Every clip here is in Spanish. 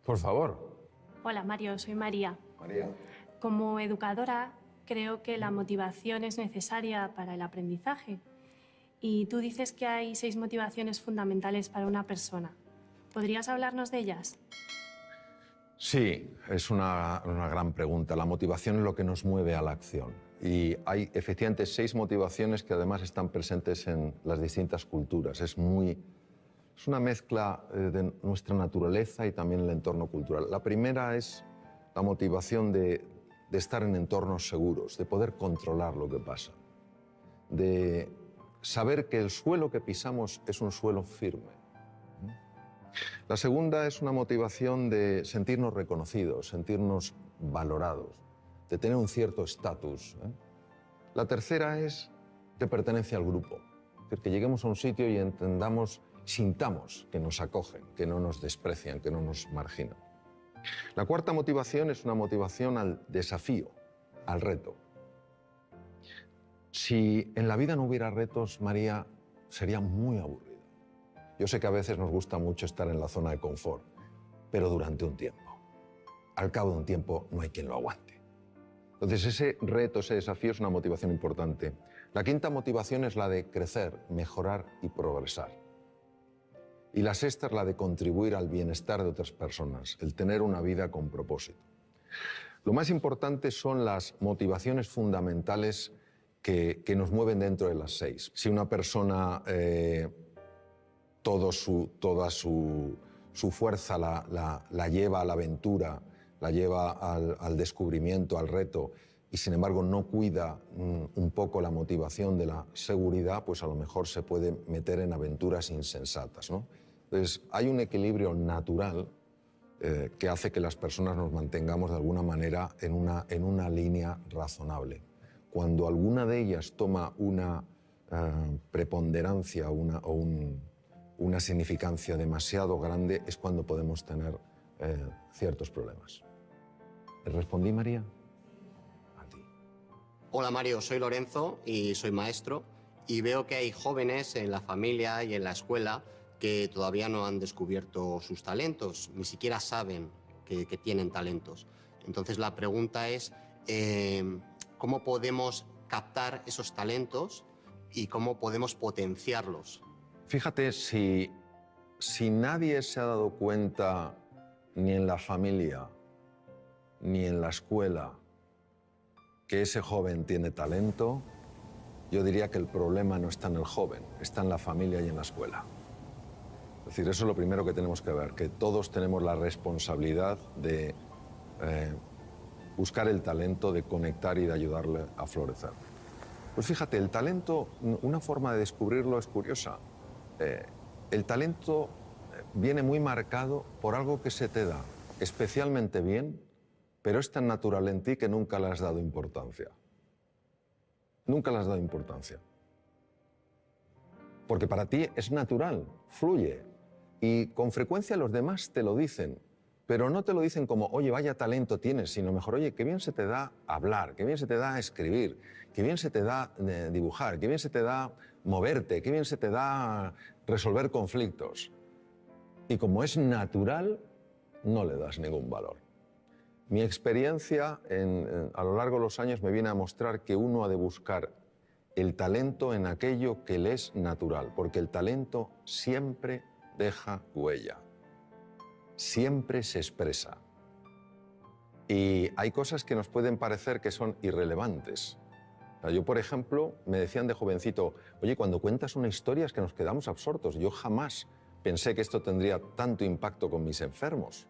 Por favor. Hola Mario, soy María. María. Como educadora, creo que la motivación es necesaria para el aprendizaje. Y tú dices que hay 6 motivaciones fundamentales para una persona. ¿Podrías hablarnos de ellas? Sí, es una gran pregunta. La motivación es lo que nos mueve a la acción. Y hay efectivamente 6 motivaciones que además están presentes en las distintas culturas. Es una mezcla de nuestra naturaleza y también el entorno cultural. La primera es la motivación de estar en entornos seguros, de poder controlar lo que pasa, de saber que el suelo que pisamos es un suelo firme. La segunda es una motivación de sentirnos reconocidos, sentirnos valorados, de tener un cierto estatus. La tercera es de pertenencia al grupo, es decir, que lleguemos a un sitio y sintamos que nos acogen, que no nos desprecian, que no nos marginan. La cuarta motivación es una motivación al desafío, al reto. Si en la vida no hubiera retos, María, sería muy aburrida. Yo sé que a veces nos gusta mucho estar en la zona de confort, pero durante un tiempo. Al cabo de un tiempo no hay quien lo aguante. Entonces ese reto, ese desafío es una motivación importante. La quinta motivación es la de crecer, mejorar y progresar. Y la sexta es la de contribuir al bienestar de otras personas, el tener una vida con propósito. Lo más importante son las motivaciones fundamentales que nos mueven dentro de las 6. Si una persona toda su fuerza la lleva a la aventura, la lleva al descubrimiento, al reto, y sin embargo no cuida un poco la motivación de la seguridad, pues a lo mejor se puede meter en aventuras insensatas, ¿no? Entonces hay un equilibrio natural que hace que las personas nos mantengamos de alguna manera en una línea razonable. Cuando alguna de ellas toma una preponderancia o una significancia demasiado grande, es cuando podemos tener ciertos problemas. ¿Le respondí, María? A ti. Hola Mario, soy Lorenzo y soy maestro y veo que hay jóvenes en la familia y en la escuela que todavía no han descubierto sus talentos, ni siquiera saben que tienen talentos. Entonces la pregunta es, ¿cómo podemos captar esos talentos y cómo podemos potenciarlos? Fíjate, si nadie se ha dado cuenta, ni en la familia, ni en la escuela, que ese joven tiene talento, yo diría que el problema no está en el joven, está en la familia y en la escuela. Es decir, eso es lo primero que tenemos que ver, que todos tenemos la responsabilidad de buscar el talento, de conectar y de ayudarle a florecer. Pues fíjate, el talento, una forma de descubrirlo es curiosa. El talento viene muy marcado por algo que se te da especialmente bien, pero es tan natural en ti que nunca le has dado importancia. Nunca le has dado importancia. Porque para ti es natural, fluye. Y con frecuencia los demás te lo dicen, pero no te lo dicen como, oye, vaya talento tienes, sino mejor, oye, qué bien se te da hablar, qué bien se te da escribir, qué bien se te da dibujar, qué bien se te da moverte, qué bien se te da resolver conflictos. Y como es natural, no le das ningún valor. Mi experiencia a lo largo de los años me viene a mostrar que uno ha de buscar el talento en aquello que le es natural, porque el talento siempre deja huella, siempre se expresa. Y hay cosas que nos pueden parecer que son irrelevantes. O sea, yo, por ejemplo, me decían de jovencito, oye, cuando cuentas una historia es que nos quedamos absortos. Yo jamás pensé que esto tendría tanto impacto con mis enfermos.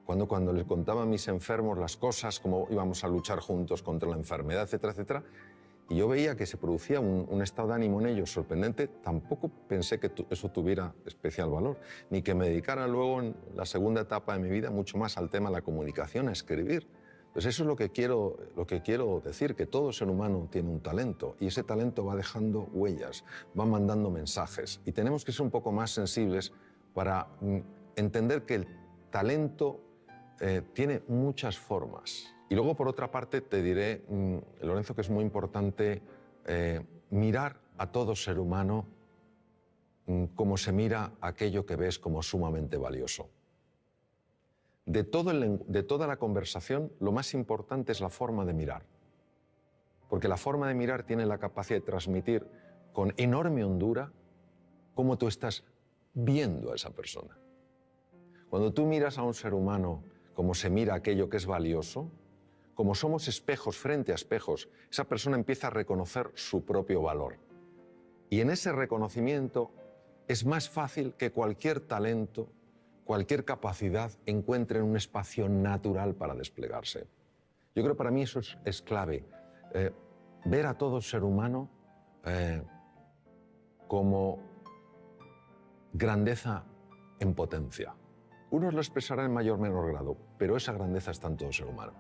Cuando les contaba a mis enfermos las cosas, cómo íbamos a luchar juntos contra la enfermedad, etcétera, etcétera, y yo veía que se producía un estado de ánimo en ellos sorprendente, tampoco pensé que eso tuviera especial valor, ni que me dedicara luego en la segunda etapa de mi vida mucho más al tema de la comunicación, a escribir. Pues eso es lo que quiero decir, que todo ser humano tiene un talento y ese talento va dejando huellas, va mandando mensajes y tenemos que ser un poco más sensibles para entender que el talento tiene muchas formas. Y luego, por otra parte, te diré, Lorenzo, que es muy importante mirar a todo ser humano como se mira aquello que ves como sumamente valioso. de toda la conversación, lo más importante es la forma de mirar. Porque la forma de mirar tiene la capacidad de transmitir con enorme hondura cómo tú estás viendo a esa persona. Cuando tú miras a un ser humano como se mira aquello que es valioso, como somos espejos frente a espejos, esa persona empieza a reconocer su propio valor. Y en ese reconocimiento es más fácil que cualquier talento, cualquier capacidad encuentre un espacio natural para desplegarse. Yo creo que para mí eso es clave. Ver a todo ser humano como grandeza en potencia. Unos lo expresarán en mayor o menor grado, pero esa grandeza está en todo ser humano.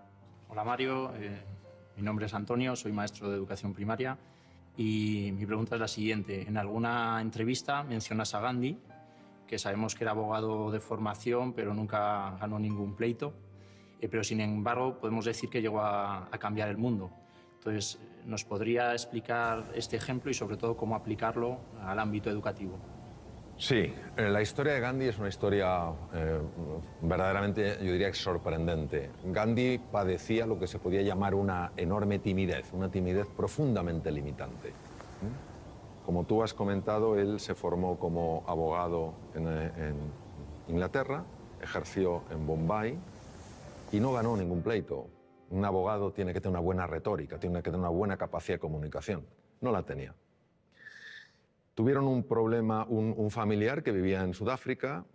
Hola Mario, mi nombre es Antonio, soy maestro de educación primaria y mi pregunta es la siguiente. En alguna entrevista mencionas a Gandhi, que sabemos que era abogado de formación, pero nunca ganó ningún pleito, pero sin embargo podemos decir que llegó a cambiar el mundo. Entonces, ¿nos podría explicar este ejemplo y sobre todo cómo aplicarlo al ámbito educativo? Sí, la historia de Gandhi es una historia verdaderamente, yo diría, sorprendente. Gandhi padecía lo que se podía llamar una enorme timidez, una timidez profundamente limitante. Como tú has comentado, él se formó como abogado en Inglaterra, ejerció en Bombay y no ganó ningún pleito. Un abogado tiene que tener una buena retórica, tiene que tener una buena capacidad de comunicación. No la tenía. Tuvieron un problema, un familiar que vivía en Sudáfrica,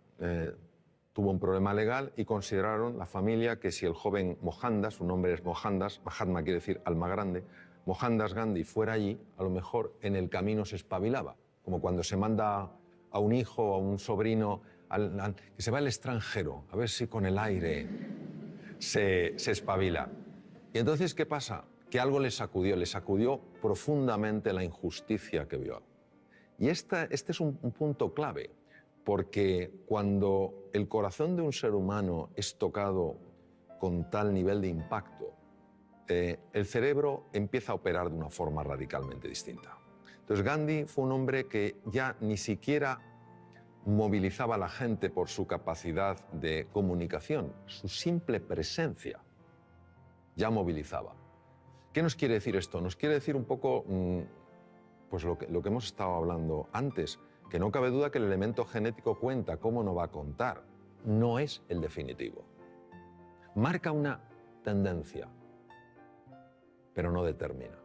tuvo un problema legal y consideraron la familia que si el joven Mohandas, su nombre es Mohandas, Mahatma quiere decir alma grande, Mohandas Gandhi fuera allí, a lo mejor en el camino se espabilaba, como cuando se manda a un hijo o a un sobrino que se va al extranjero, a ver si con el aire se espabila. Y entonces, ¿qué pasa? Que algo le sacudió profundamente la injusticia que vio. Y este es un punto clave, porque cuando el corazón de un ser humano es tocado con tal nivel de impacto, el cerebro empieza a operar de una forma radicalmente distinta. Entonces Gandhi fue un hombre que ya ni siquiera movilizaba a la gente por su capacidad de comunicación, su simple presencia ya movilizaba. ¿Qué nos quiere decir esto? Nos quiere decir un poco pues lo que hemos estado hablando antes, que no cabe duda que el elemento genético cuenta, ¿cómo no va a contar? No es el definitivo. Marca una tendencia, pero no determina.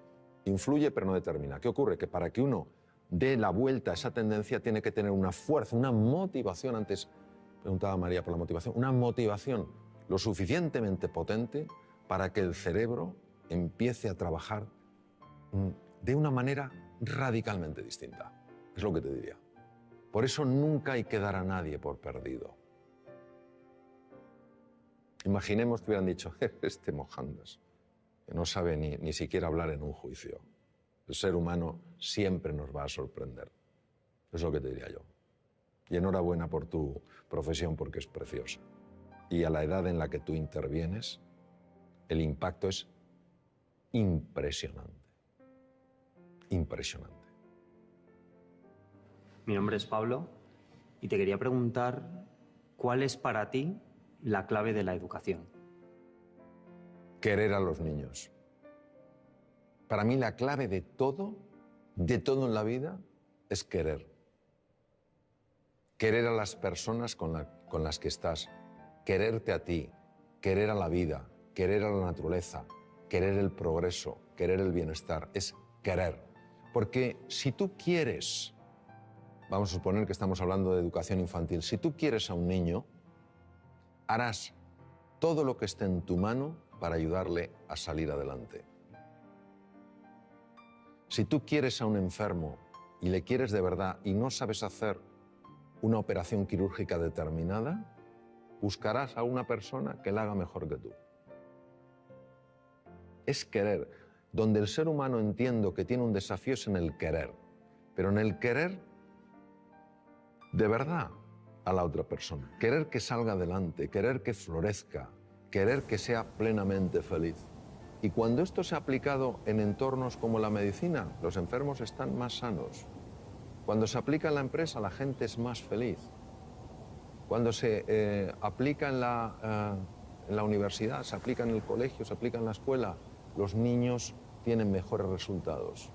Influye, pero no determina. ¿Qué ocurre? Que para que uno dé la vuelta a esa tendencia tiene que tener una fuerza, una motivación. Antes preguntaba María por la motivación. Una motivación lo suficientemente potente para que el cerebro empiece a trabajar de una manera radicalmente distinta. Es lo que te diría. Por eso nunca hay que dar a nadie por perdido. Imaginemos que hubieran dicho, este Mohandas, que no sabe ni siquiera hablar en un juicio. El ser humano siempre nos va a sorprender. Es lo que te diría yo. Y enhorabuena por tu profesión porque es preciosa. Y a la edad en la que tú intervienes, el impacto es impresionante. Impresionante. Mi nombre es Pablo y te quería preguntar ¿cuál es para ti la clave de la educación? Querer a los niños. Para mí la clave de todo en la vida es querer. Querer a las personas con las que estás, quererte a ti, querer a la vida, querer a la naturaleza, querer el progreso, querer el bienestar, es querer. Porque si tú quieres, vamos a suponer que estamos hablando de educación infantil, si tú quieres a un niño, harás todo lo que esté en tu mano para ayudarle a salir adelante. Si tú quieres a un enfermo y le quieres de verdad y no sabes hacer una operación quirúrgica determinada, buscarás a una persona que la haga mejor que tú. Es querer. Donde el ser humano entiendo que tiene un desafío es en el querer, pero en el querer de verdad a la otra persona. Querer que salga adelante, querer que florezca, querer que sea plenamente feliz. Y cuando esto se ha aplicado en entornos como la medicina, los enfermos están más sanos. Cuando se aplica en la empresa, la gente es más feliz. Cuando se aplica en la universidad, se aplica en el colegio, se aplica en la escuela, los niños tienen mejores resultados.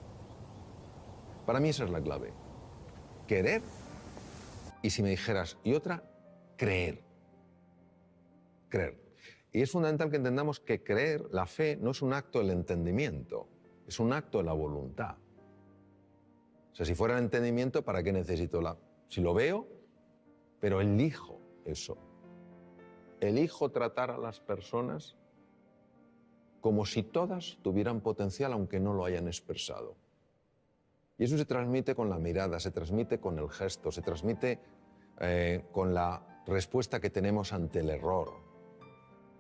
Para mí esa es la clave. Querer, y si me dijeras, y otra, creer. Creer. Y es fundamental que entendamos que creer, la fe, no es un acto del entendimiento, es un acto de la voluntad. O sea, si fuera el entendimiento, ¿para qué necesito la...? Si lo veo, pero elijo eso. Elijo tratar a las personas como si todas tuvieran potencial, aunque no lo hayan expresado. Y eso se transmite con la mirada, se transmite con el gesto, se transmite con la respuesta que tenemos ante el error,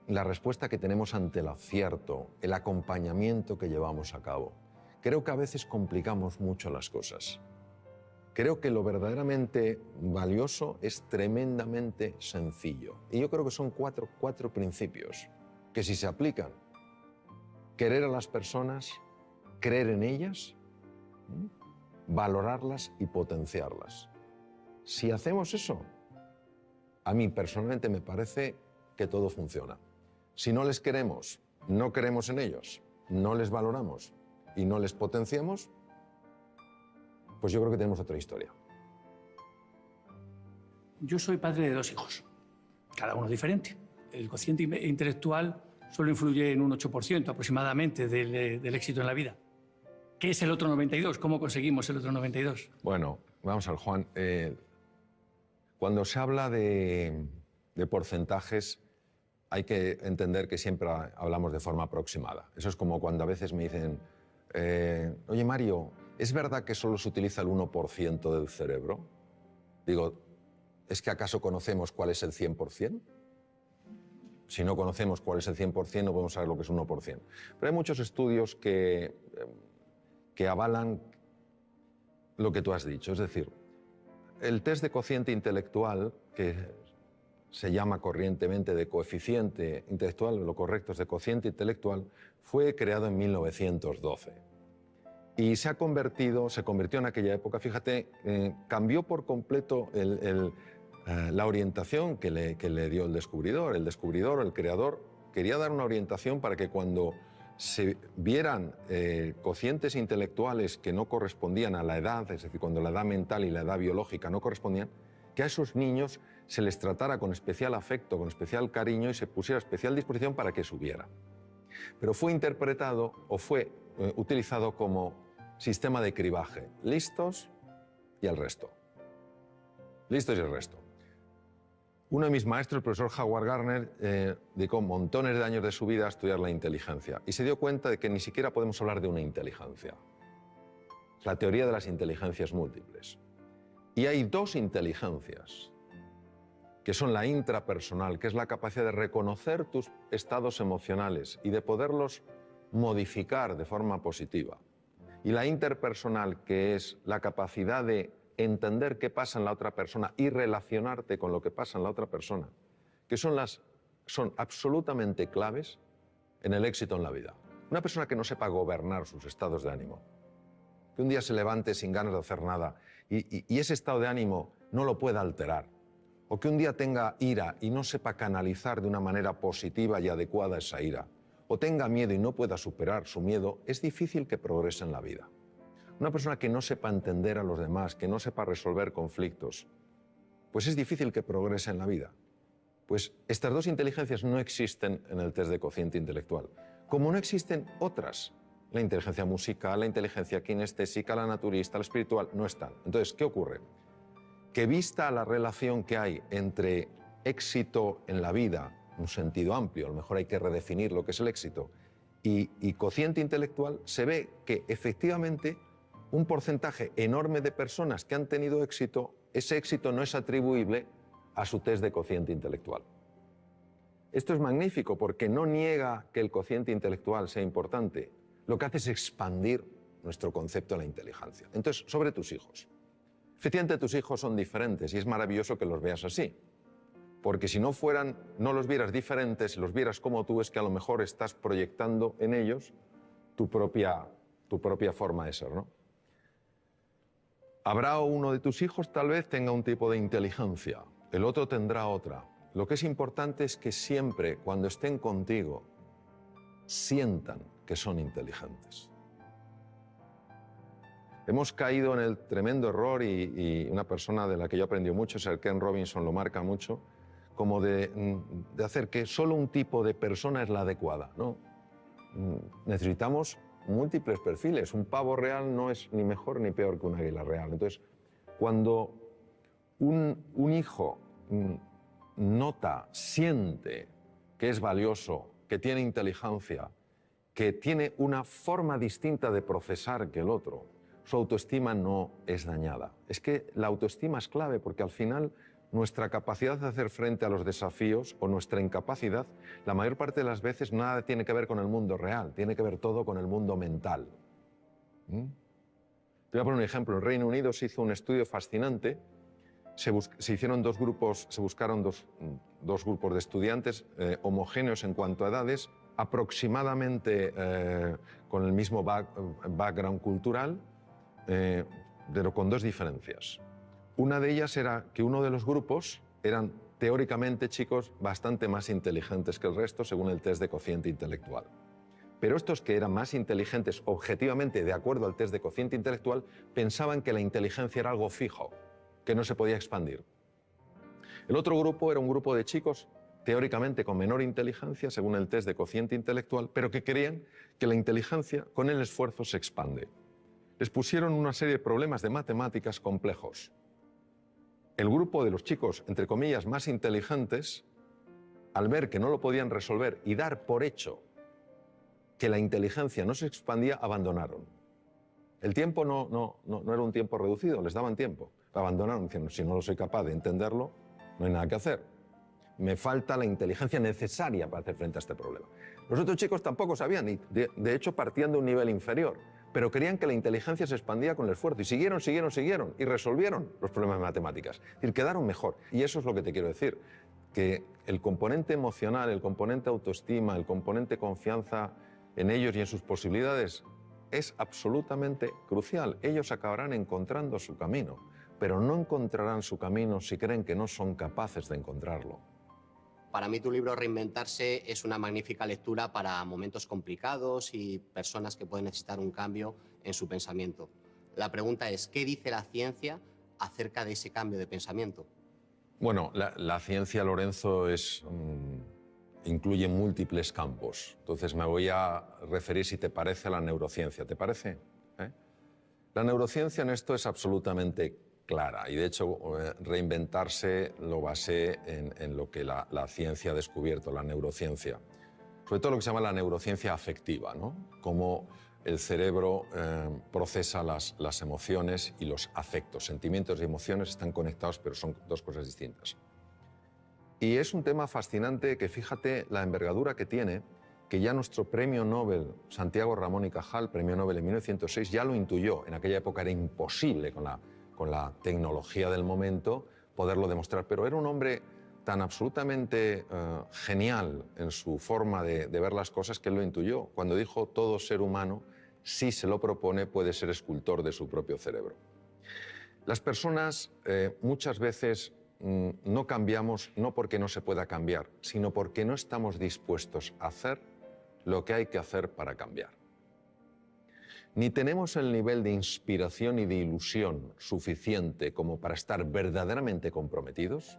la respuesta que tenemos ante el acierto, el acompañamiento que llevamos a cabo. Creo que a veces complicamos mucho las cosas. Creo que lo verdaderamente valioso es tremendamente sencillo. Y yo creo que son cuatro principios que si se aplican, querer a las personas, creer en ellas, valorarlas y potenciarlas. Si hacemos eso, a mí personalmente me parece que todo funciona. Si no les queremos, no creemos en ellos, no les valoramos y no les potenciamos, pues yo creo que tenemos otra historia. Yo soy padre de 2 hijos, cada uno diferente. El cociente intelectual solo influye en un 8% aproximadamente del éxito en la vida. ¿Qué es el otro 92%? ¿Cómo conseguimos el otro 92%? Bueno, vamos al Juan. Cuando se habla de porcentajes, hay que entender que siempre hablamos de forma aproximada. Eso es como cuando a veces me dicen, oye Mario, ¿es verdad que solo se utiliza el 1% del cerebro? Digo, ¿es que acaso conocemos cuál es el 100%? Si no conocemos cuál es el 100%, no podemos saber lo que es un 1%. Pero hay muchos estudios que avalan lo que tú has dicho. Es decir, el test de cociente intelectual, que se llama corrientemente de coeficiente intelectual, lo correcto es de cociente intelectual, fue creado en 1912. Y se convirtió en aquella época, fíjate, cambió por completo la orientación que le dio el descubridor. El descubridor, el creador, quería dar una orientación para que cuando se vieran cocientes intelectuales que no correspondían a la edad, es decir, cuando la edad mental y la edad biológica no correspondían, que a esos niños se les tratara con especial afecto, con especial cariño y se pusiera a especial disposición para que subiera. Pero fue interpretado o fue utilizado como sistema de cribaje. Listos y el resto. Listos y el resto. Uno de mis maestros, el profesor Howard Gardner, dedicó montones de años de su vida a estudiar la inteligencia y se dio cuenta de que ni siquiera podemos hablar de una inteligencia. Es la teoría de las inteligencias múltiples. Y hay 2 inteligencias, que son la intrapersonal, que es la capacidad de reconocer tus estados emocionales y de poderlos modificar de forma positiva. Y la interpersonal, que es la capacidad de entender qué pasa en la otra persona y relacionarte con lo que pasa en la otra persona, que son absolutamente claves en el éxito en la vida. Una persona que no sepa gobernar sus estados de ánimo, que un día se levante sin ganas de hacer nada y ese estado de ánimo no lo pueda alterar, o que un día tenga ira y no sepa canalizar de una manera positiva y adecuada esa ira, o tenga miedo y no pueda superar su miedo, es difícil que progrese en la vida. Una persona que no sepa entender a los demás, que no sepa resolver conflictos, pues es difícil que progrese en la vida. Pues estas 2 inteligencias no existen en el test de cociente intelectual, como no existen otras. La inteligencia musical, la inteligencia kinestésica, la naturista, la espiritual, no están. Entonces, ¿qué ocurre? Que vista la relación que hay entre éxito en la vida, un sentido amplio, a lo mejor hay que redefinir lo que es el éxito, y cociente intelectual, se ve que efectivamente un porcentaje enorme de personas que han tenido éxito, ese éxito no es atribuible a su test de cociente intelectual. Esto es magnífico porque no niega que el cociente intelectual sea importante, lo que hace es expandir nuestro concepto de la inteligencia. Entonces, sobre tus hijos. Efectivamente, tus hijos son diferentes y es maravilloso que los veas así. Porque si no los vieras diferentes, si los vieras como tú, es que a lo mejor estás proyectando en ellos tu propia forma de ser, ¿no? Habrá uno de tus hijos, tal vez, tenga un tipo de inteligencia el otro tendrá otra. Lo que es importante es que siempre, cuando estén contigo, sientan que son inteligentes. Hemos caído en el tremendo error, y una persona de la que yo aprendí mucho, es el Ken Robinson, lo marca mucho, como de hacer que solo un tipo de persona es la adecuada, ¿no? Necesitamos múltiples perfiles. Un pavo real no es ni mejor ni peor que un águila real. Entonces, cuando un hijo nota, siente que es valioso, que tiene inteligencia, que tiene una forma distinta de procesar que el otro, su autoestima no es dañada. Es que la autoestima es clave, porque al final nuestra capacidad de hacer frente a los desafíos o nuestra incapacidad, la mayor parte de las veces nada tiene que ver con el mundo real, tiene que ver todo con el mundo mental. Te voy a poner un ejemplo. En Reino Unido se hizo un estudio fascinante. Se hicieron dos grupos, se buscaron dos grupos de estudiantes homogéneos en cuanto a edades, aproximadamente con el mismo background cultural, pero con dos diferencias. Una de ellas era que uno de los grupos eran teóricamente chicos bastante más inteligentes que el resto según el test de cociente intelectual. Pero estos que eran más inteligentes objetivamente de acuerdo al test de cociente intelectual pensaban que la inteligencia era algo fijo, que no se podía expandir. El otro grupo era un grupo de chicos teóricamente con menor inteligencia según el test de cociente intelectual, pero que creían que la inteligencia con el esfuerzo se expande. Les pusieron una serie de problemas de matemáticas complejos. El grupo de los chicos, entre comillas, más inteligentes, al ver que no lo podían resolver y dar por hecho que la inteligencia no se expandía, abandonaron. El tiempo no era un tiempo reducido, les daban tiempo. Abandonaron diciendo, si no lo soy capaz de entenderlo, no hay nada que hacer. Me falta la inteligencia necesaria para hacer frente a este problema. Los otros chicos tampoco sabían, y de hecho partían de un nivel inferior, pero creían que la inteligencia se expandía con el esfuerzo, y siguieron, y resolvieron los problemas de matemáticas. Es decir, quedaron mejor. Y eso es lo que te quiero decir, que el componente emocional, el componente autoestima, el componente confianza en ellos y en sus posibilidades es absolutamente crucial. Ellos acabarán encontrando su camino, pero no encontrarán su camino si creen que no son capaces de encontrarlo. Para mí tu libro Reinventarse es una magnífica lectura para momentos complicados y personas que pueden necesitar un cambio en su pensamiento. La pregunta es, ¿qué dice la ciencia acerca de ese cambio de pensamiento? Bueno, la ciencia, Lorenzo, incluye múltiples campos. Entonces me voy a referir, si te parece, a la neurociencia. ¿Te parece? La neurociencia en esto es absolutamente clara, y de hecho Reinventarse lo basé en lo que la ciencia ha descubierto, la neurociencia. Sobre todo lo que se llama la neurociencia afectiva, ¿no? Cómo el cerebro procesa las emociones y los afectos. Sentimientos y emociones están conectados, pero son dos cosas distintas. Y es un tema fascinante que, fíjate la envergadura que tiene, que ya nuestro premio Nobel, Santiago Ramón y Cajal, premio Nobel en 1906, ya lo intuyó. En aquella época era imposible con la tecnología del momento poderlo demostrar, pero era un hombre tan absolutamente genial en su forma de ver las cosas que él lo intuyó, cuando dijo todo ser humano, si se lo propone, puede ser escultor de su propio cerebro. Las personas muchas veces no cambiamos no porque no se pueda cambiar, sino porque no estamos dispuestos a hacer lo que hay que hacer para cambiar. Ni tenemos el nivel de inspiración y de ilusión suficiente como para estar verdaderamente comprometidos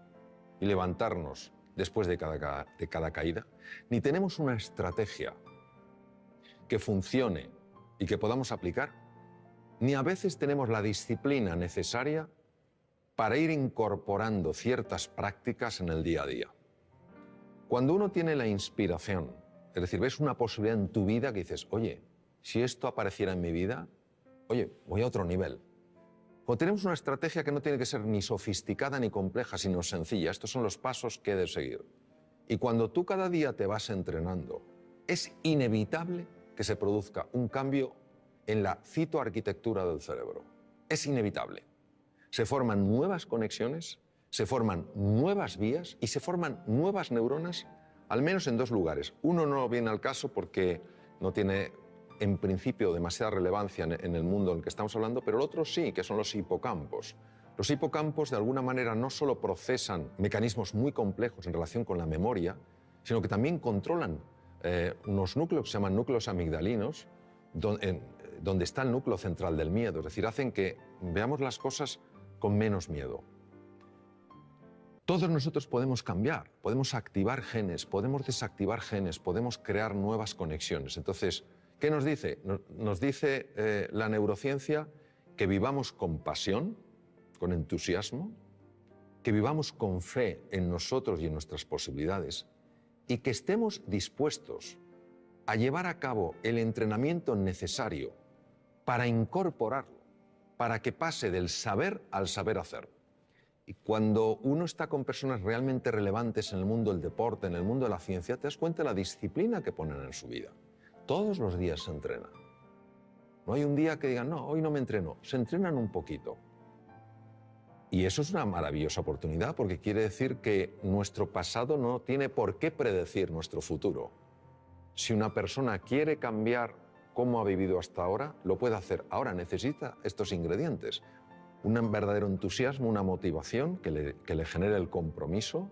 y levantarnos después de cada caída, ni tenemos una estrategia que funcione y que podamos aplicar, ni a veces tenemos la disciplina necesaria para ir incorporando ciertas prácticas en el día a día. Cuando uno tiene la inspiración, es decir, ves una posibilidad en tu vida que dices, oye, si esto apareciera en mi vida, oye, voy a otro nivel. Cuando tenemos una estrategia que no tiene que ser ni sofisticada ni compleja, sino sencilla, estos son los pasos que he de seguir. Y cuando tú cada día te vas entrenando, es inevitable que se produzca un cambio en la citoarquitectura del cerebro. Es inevitable. Se forman nuevas conexiones, se forman nuevas vías y se forman nuevas neuronas, al menos en dos lugares. Uno no viene al caso porque no tiene, en principio, demasiada relevancia en el mundo en el que estamos hablando, pero el otro sí, que son los hipocampos. Los hipocampos, de alguna manera, no solo procesan mecanismos muy complejos en relación con la memoria, sino que también controlan unos núcleos que se llaman núcleos amigdalinos, donde está el núcleo central del miedo. Es decir, hacen que veamos las cosas con menos miedo. Todos nosotros podemos cambiar, podemos activar genes, podemos desactivar genes, podemos crear nuevas conexiones. Entonces, ¿qué nos dice? Nos dice la neurociencia que vivamos con pasión, con entusiasmo, que vivamos con fe en nosotros y en nuestras posibilidades y que estemos dispuestos a llevar a cabo el entrenamiento necesario para incorporarlo, para que pase del saber al saber hacer. Y cuando uno está con personas realmente relevantes en el mundo del deporte, en el mundo de la ciencia, te das cuenta de la disciplina que ponen en su vida. Todos los días se entrenan. No hay un día que digan, no, hoy no me entreno. Se entrenan un poquito. Y eso es una maravillosa oportunidad porque quiere decir que nuestro pasado no tiene por qué predecir nuestro futuro. Si una persona quiere cambiar cómo ha vivido hasta ahora, lo puede hacer. Ahora necesita estos ingredientes. Un verdadero entusiasmo, una motivación que le genere el compromiso,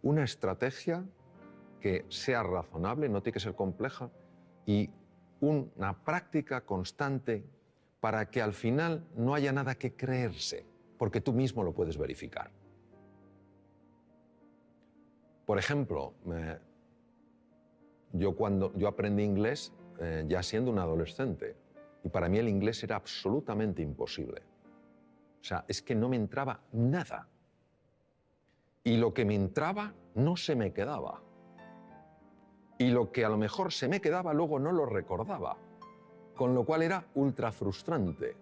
una estrategia que sea razonable, no tiene que ser compleja, y una práctica constante para que al final no haya nada que creerse, porque tú mismo lo puedes verificar. Por ejemplo, yo aprendí inglés ya siendo un adolescente, y para mí el inglés era absolutamente imposible. O sea, es que no me entraba nada. Y lo que me entraba no se me quedaba. Y lo que a lo mejor se me quedaba luego no lo recordaba. Con lo cual era ultra frustrante.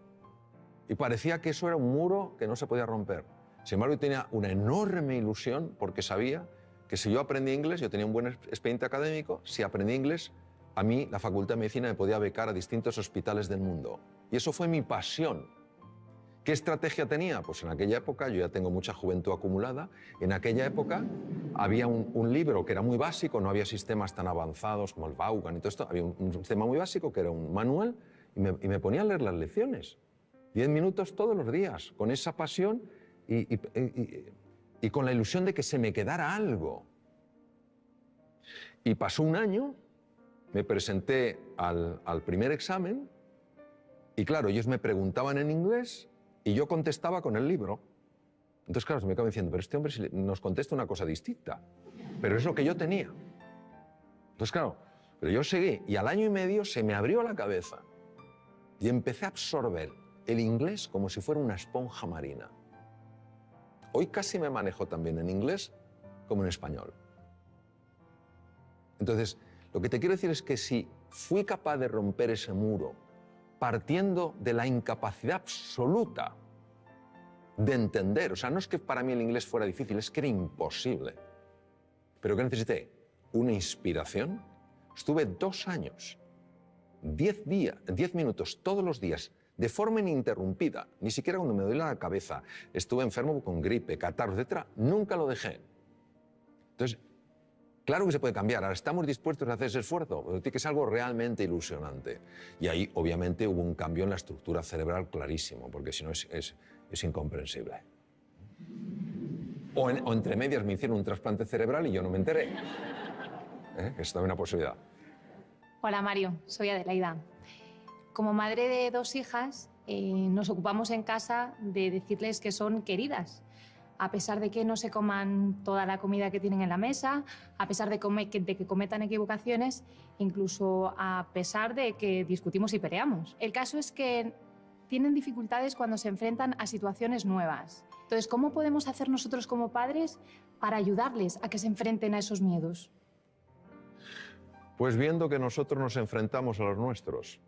Y parecía que eso era un muro que no se podía romper. Sin embargo, yo tenía una enorme ilusión porque sabía que si yo aprendía inglés, yo tenía un buen expediente académico, si aprendí inglés, a mí la Facultad de Medicina me podía becar a distintos hospitales del mundo. Y eso fue mi pasión. ¿Qué estrategia tenía? Pues en aquella época, yo ya tengo mucha juventud acumulada, en aquella época había un libro que era muy básico, no había sistemas tan avanzados como el Vaughan y todo esto, había un sistema muy básico que era un manual y me ponía a leer las lecciones. 10 minutos todos los días, con esa pasión y con la ilusión de que se me quedara algo. Y pasó un año, me presenté al primer examen y claro, ellos me preguntaban en inglés y yo contestaba con el libro. Entonces, claro, se me acaba diciendo, pero este hombre nos contesta una cosa distinta. Pero es lo que yo tenía. Entonces, claro, pero yo seguí y al año y medio se me abrió la cabeza y empecé a absorber el inglés como si fuera una esponja marina. Hoy casi me manejo también en inglés como en español. Entonces, lo que te quiero decir es que si fui capaz de romper ese muro partiendo de la incapacidad absoluta de entender, o sea, no es que para mí el inglés fuera difícil, es que era imposible. Pero ¿qué necesité? Una inspiración. Estuve 2 años, 10 minutos todos los días, de forma ininterrumpida, ni siquiera cuando me dolía la cabeza, estuve enfermo con gripe, catarro, etc., nunca lo dejé. Entonces, claro que se puede cambiar, ahora estamos dispuestos a hacer ese esfuerzo, pero tiene que ser algo realmente ilusionante. Y ahí, obviamente, hubo un cambio en la estructura cerebral clarísimo, porque si no es incomprensible. O entre medias me hicieron un trasplante cerebral y yo no me enteré. Es también una posibilidad. Hola Mario, soy Adelaida. Como madre de 2 hijas, nos ocupamos en casa de decirles que son queridas. A pesar de que no se coman toda la comida que tienen en la mesa, a pesar de que cometan equivocaciones, incluso a pesar de que discutimos y peleamos. El caso es que tienen dificultades cuando se enfrentan a situaciones nuevas. Entonces, ¿cómo podemos hacer nosotros como padres para ayudarles a que se enfrenten a esos miedos? Pues viendo que nosotros nos enfrentamos a los nuestros.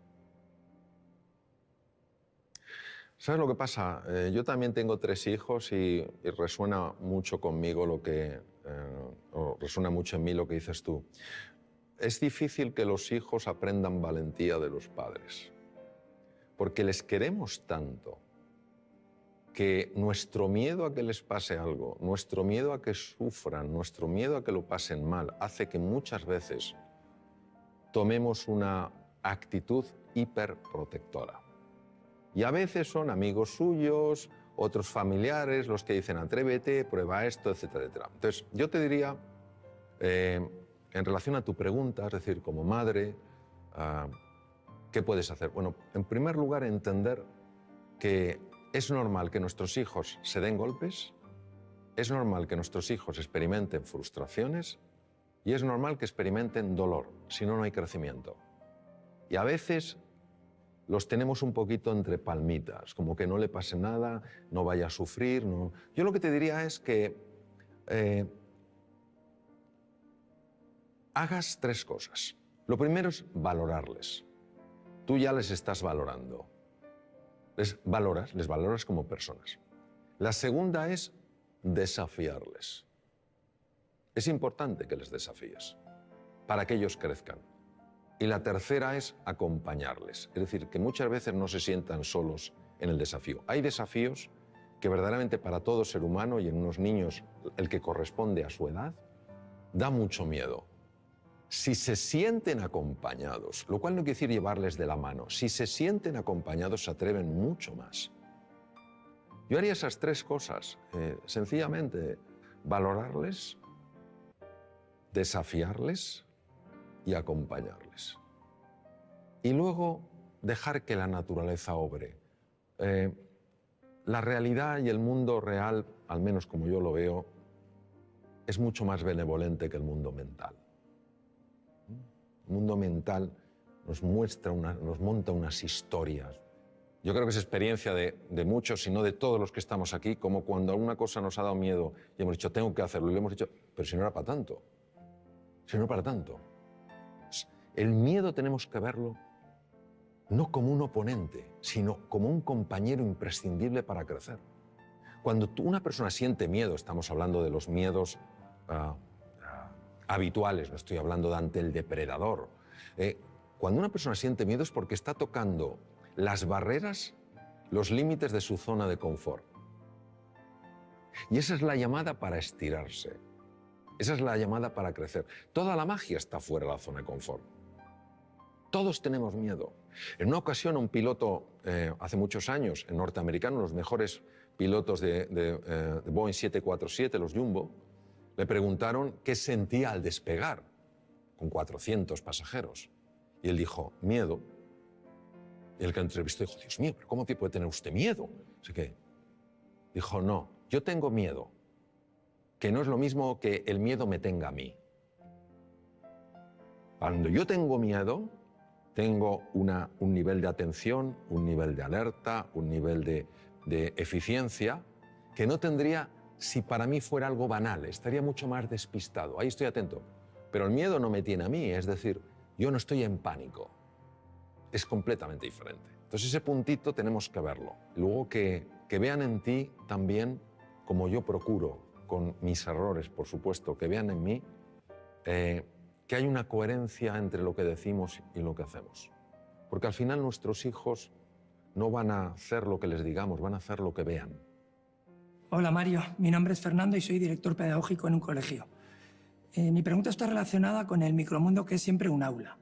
¿Sabes lo que pasa? Yo también tengo 3 hijos y resuena mucho conmigo o resuena mucho en mí lo que dices tú. Es difícil que los hijos aprendan valentía de los padres, porque les queremos tanto que nuestro miedo a que les pase algo, nuestro miedo a que sufran, nuestro miedo a que lo pasen mal, hace que muchas veces tomemos una actitud hiperprotectora. Y a veces son amigos suyos otros familiares los que dicen atrévete, prueba esto, etcétera, etcétera. Entonces, yo te diría, en relación a tu pregunta, es decir, como madre, ¿qué puedes hacer? Bueno, en primer lugar, entender que es normal que nuestros hijos se den golpes, es normal que nuestros hijos experimenten frustraciones y es normal que experimenten dolor, si no, no hay crecimiento. Y a veces los tenemos un poquito entre palmitas, como que no le pase nada, no vaya a sufrir. No. Yo lo que te diría es que hagas 3 cosas. Lo primero es valorarles. Tú ya les estás valorando. Les valoras como personas. La segunda es desafiarles. Es importante que les desafíes para que ellos crezcan. Y la tercera es acompañarles. Es decir, que muchas veces no se sientan solos en el desafío. Hay desafíos que verdaderamente para todo ser humano y en unos niños el que corresponde a su edad, da mucho miedo. Si se sienten acompañados, lo cual no quiere decir llevarles de la mano, si se sienten acompañados se atreven mucho más. Yo haría esas 3 cosas, sencillamente valorarles, desafiarles y acompañarles. Y luego dejar que la naturaleza obre. La realidad y el mundo real, al menos como yo lo veo, es mucho más benevolente que el mundo mental. El mundo mental nos monta unas historias. Yo creo que es experiencia de muchos, si no de todos los que estamos aquí, como cuando alguna cosa nos ha dado miedo y hemos dicho, tengo que hacerlo, y le hemos dicho, pero si no era para tanto, si no era para tanto. El miedo tenemos que verlo no como un oponente, sino como un compañero imprescindible para crecer. Cuando una persona siente miedo, estamos hablando de los miedos habituales, no estoy hablando de ante el depredador. Cuando una persona siente miedo es porque está tocando las barreras, los límites de su zona de confort. Y esa es la llamada para estirarse. Esa es la llamada para crecer. Toda la magia está fuera de la zona de confort. Todos tenemos miedo. En una ocasión, un piloto, hace muchos años, en norteamericano, los mejores pilotos de Boeing 747, los Jumbo, le preguntaron qué sentía al despegar con 400 pasajeros. Y él dijo, miedo. Y el que entrevistó dijo, Dios mío, ¿pero cómo puede tener usted miedo? Así que dijo, no, yo tengo miedo, que no es lo mismo que el miedo me tenga a mí. Cuando yo tengo miedo, tengo un nivel de atención, un nivel de alerta, un nivel de eficiencia que no tendría si para mí fuera algo banal, estaría mucho más despistado. Ahí estoy atento. Pero el miedo no me tiene a mí, es decir, yo no estoy en pánico. Es completamente diferente. Entonces ese puntito tenemos que verlo. Luego que vean en ti también, como yo procuro, con mis errores, por supuesto, que vean en mí que hay una coherencia entre lo que decimos y lo que hacemos. Porque al final nuestros hijos no van a hacer lo que les digamos, van a hacer lo que vean. Hola Mario, mi nombre es Fernando y soy director pedagógico en un colegio. Mi pregunta está relacionada con el micromundo que es siempre un aula.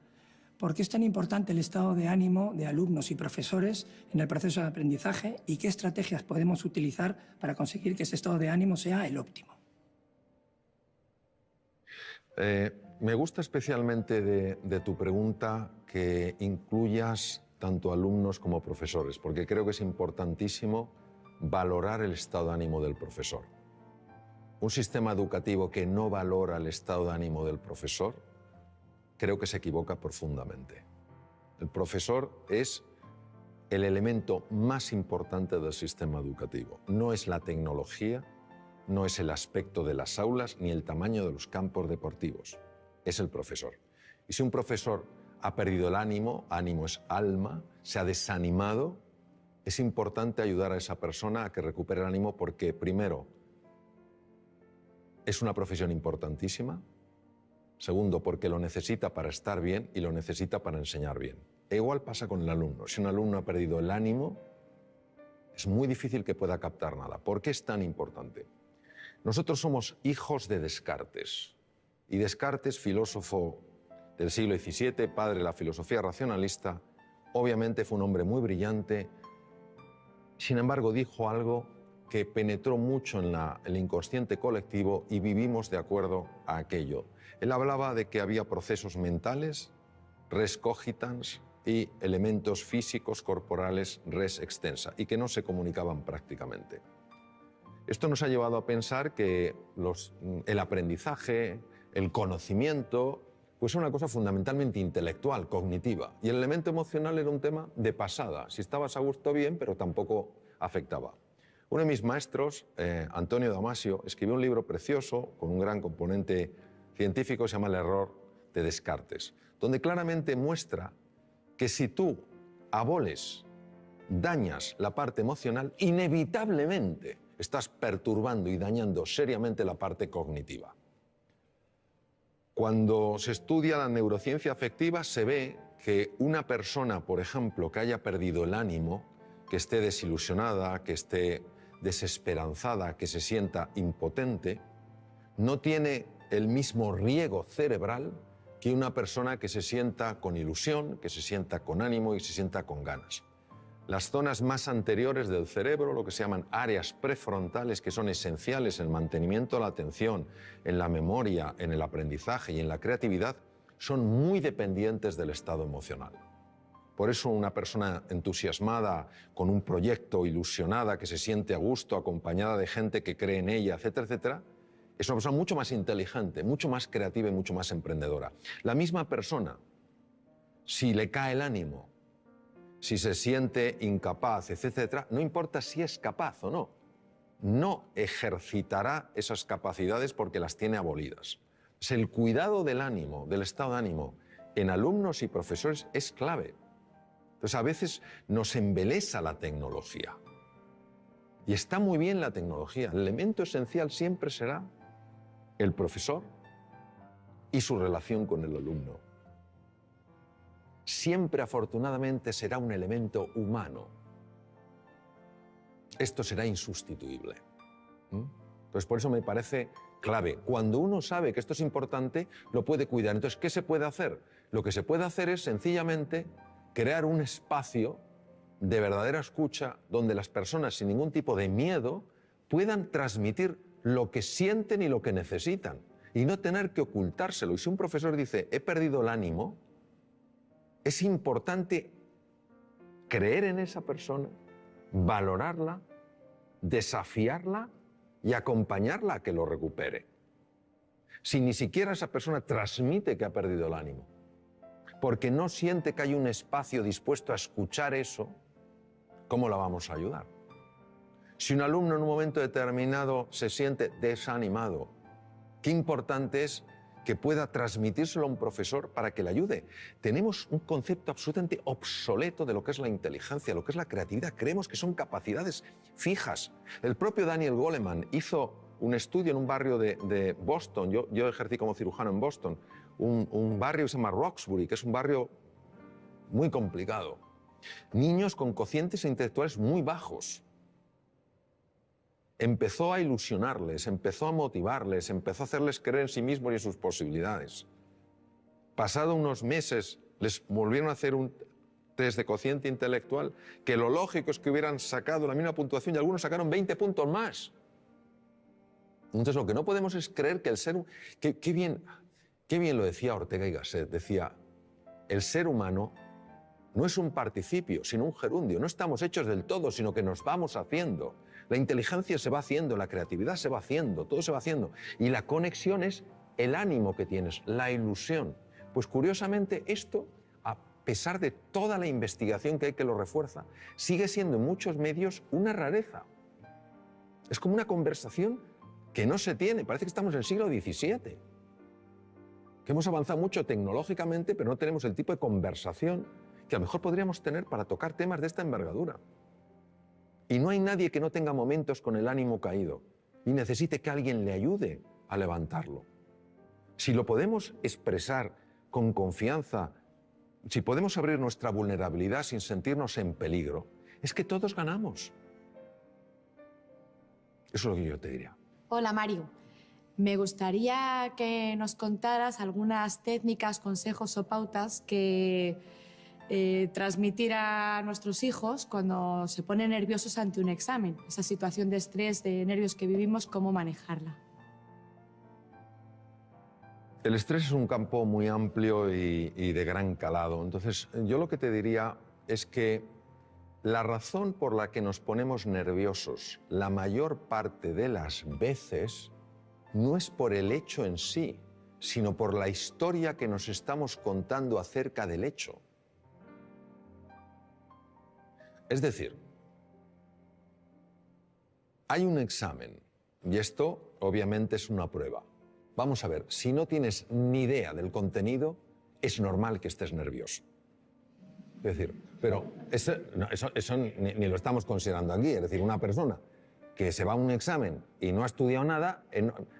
¿Por qué es tan importante el estado de ánimo de alumnos y profesores en el proceso de aprendizaje y qué estrategias podemos utilizar para conseguir que ese estado de ánimo sea el óptimo? Me gusta especialmente de tu pregunta que incluyas tanto alumnos como profesores, porque creo que es importantísimo valorar el estado de ánimo del profesor. Un sistema educativo que no valora el estado de ánimo del profesor, creo que se equivoca profundamente. El profesor es el elemento más importante del sistema educativo. No es la tecnología, no es el aspecto de las aulas, ni el tamaño de los campos deportivos. Es el profesor. Y si un profesor ha perdido el ánimo, ánimo es alma, se ha desanimado, es importante ayudar a esa persona a que recupere el ánimo porque, primero, es una profesión importantísima. Segundo, porque lo necesita para estar bien y lo necesita para enseñar bien. E igual pasa con el alumno. Si un alumno ha perdido el ánimo, es muy difícil que pueda captar nada. ¿Por qué es tan importante? Nosotros somos hijos de Descartes. Y Descartes, filósofo del siglo XVII, padre de la filosofía racionalista, obviamente fue un hombre muy brillante. Sin embargo, dijo algo que penetró mucho en el inconsciente colectivo y vivimos de acuerdo a aquello. Él hablaba de que había procesos mentales, res cogitans, y elementos físicos corporales, res extensa, y que no se comunicaban prácticamente. Esto nos ha llevado a pensar que el aprendizaje, el conocimiento, pues es una cosa fundamentalmente intelectual, cognitiva, y el elemento emocional era un tema de pasada. Si estabas a gusto, bien, pero tampoco afectaba. Uno de mis maestros, Antonio Damasio, escribió un libro precioso con un gran componente científico, se llama El error de Descartes, donde claramente muestra que si tú aboles, dañas la parte emocional, inevitablemente estás perturbando y dañando seriamente la parte cognitiva. Cuando se estudia la neurociencia afectiva, se ve que una persona, por ejemplo, que haya perdido el ánimo, que esté desilusionada, que esté desesperanzada, que se sienta impotente, no tiene el mismo riego cerebral que una persona que se sienta con ilusión, que se sienta con ánimo y se sienta con ganas. Las zonas más anteriores del cerebro, lo que se llaman áreas prefrontales, que son esenciales en el mantenimiento de la atención, en la memoria, en el aprendizaje y en la creatividad, son muy dependientes del estado emocional. Por eso una persona entusiasmada, con un proyecto, ilusionada, que se siente a gusto, acompañada de gente que cree en ella, etcétera, etcétera, es una persona mucho más inteligente, mucho más creativa y mucho más emprendedora. La misma persona, si le cae el ánimo, si se siente incapaz, etcétera, no importa si es capaz o no, no ejercitará esas capacidades porque las tiene abolidas. El cuidado del ánimo, del estado de ánimo, en alumnos y profesores es clave. Entonces, a veces nos embelesa la tecnología. Y está muy bien la tecnología. El elemento esencial siempre será el profesor y su relación con el alumno. Siempre, afortunadamente, será un elemento humano. Esto será insustituible. Entonces, por eso me parece clave. Cuando uno sabe que esto es importante, lo puede cuidar. Entonces, ¿qué se puede hacer? Lo que se puede hacer es, sencillamente, crear un espacio de verdadera escucha donde las personas, sin ningún tipo de miedo, puedan transmitir lo que sienten y lo que necesitan, y no tener que ocultárselo. Y si un profesor dice, he perdido el ánimo, es importante creer en esa persona, valorarla, desafiarla y acompañarla a que lo recupere. Si ni siquiera esa persona transmite que ha perdido el ánimo, porque no siente que hay un espacio dispuesto a escuchar eso, ¿cómo la vamos a ayudar? Si un alumno en un momento determinado se siente desanimado, qué importante es que pueda transmitírselo a un profesor para que le ayude. Tenemos un concepto absolutamente obsoleto de lo que es la inteligencia, lo que es la creatividad. Creemos que son capacidades fijas. El propio Daniel Goleman hizo un estudio en un barrio de Boston. Yo ejercí como cirujano en Boston. Un barrio que se llama Roxbury, que es un barrio muy complicado. Niños con cocientes intelectuales muy bajos. Empezó a ilusionarles, empezó a motivarles, empezó a hacerles creer en sí mismos y en sus posibilidades. Pasado unos meses, les volvieron a hacer un test de cociente intelectual, que lo lógico es que hubieran sacado la misma puntuación y algunos sacaron 20 puntos más. Entonces, lo que no podemos es creer que el ser... Qué bien lo decía Ortega y Gasset, decía, el ser humano no es un participio, sino un gerundio. No estamos hechos del todo, sino que nos vamos haciendo. La inteligencia se va haciendo, la creatividad se va haciendo, todo se va haciendo. Y la conexión es el ánimo que tienes, la ilusión. Pues curiosamente esto, a pesar de toda la investigación que hay que lo refuerza, sigue siendo en muchos medios una rareza. Es como una conversación que no se tiene. Parece que estamos en el siglo XVII. Que hemos avanzado mucho tecnológicamente, pero no tenemos el tipo de conversación que a lo mejor podríamos tener para tocar temas de esta envergadura. Y no hay nadie que no tenga momentos con el ánimo caído y necesite que alguien le ayude a levantarlo. Si lo podemos expresar con confianza, si podemos abrir nuestra vulnerabilidad sin sentirnos en peligro, es que todos ganamos. Eso es lo que yo te diría. Hola, Mario. Me gustaría que nos contaras algunas técnicas, consejos o pautas que transmitir a nuestros hijos cuando se ponen nerviosos ante un examen? Esa situación de estrés, de nervios que vivimos, ¿cómo manejarla? El estrés es un campo muy amplio y de gran calado. Entonces, yo lo que te diría es que la razón por la que nos ponemos nerviosos la mayor parte de las veces no es por el hecho en sí, sino por la historia que nos estamos contando acerca del hecho. Es decir, hay un examen y esto obviamente es una prueba. Vamos a ver, si no tienes ni idea del contenido, es normal que estés nervioso. Es decir, pero eso ni lo estamos considerando aquí. Es decir, una persona que se va a un examen y no ha estudiado nada,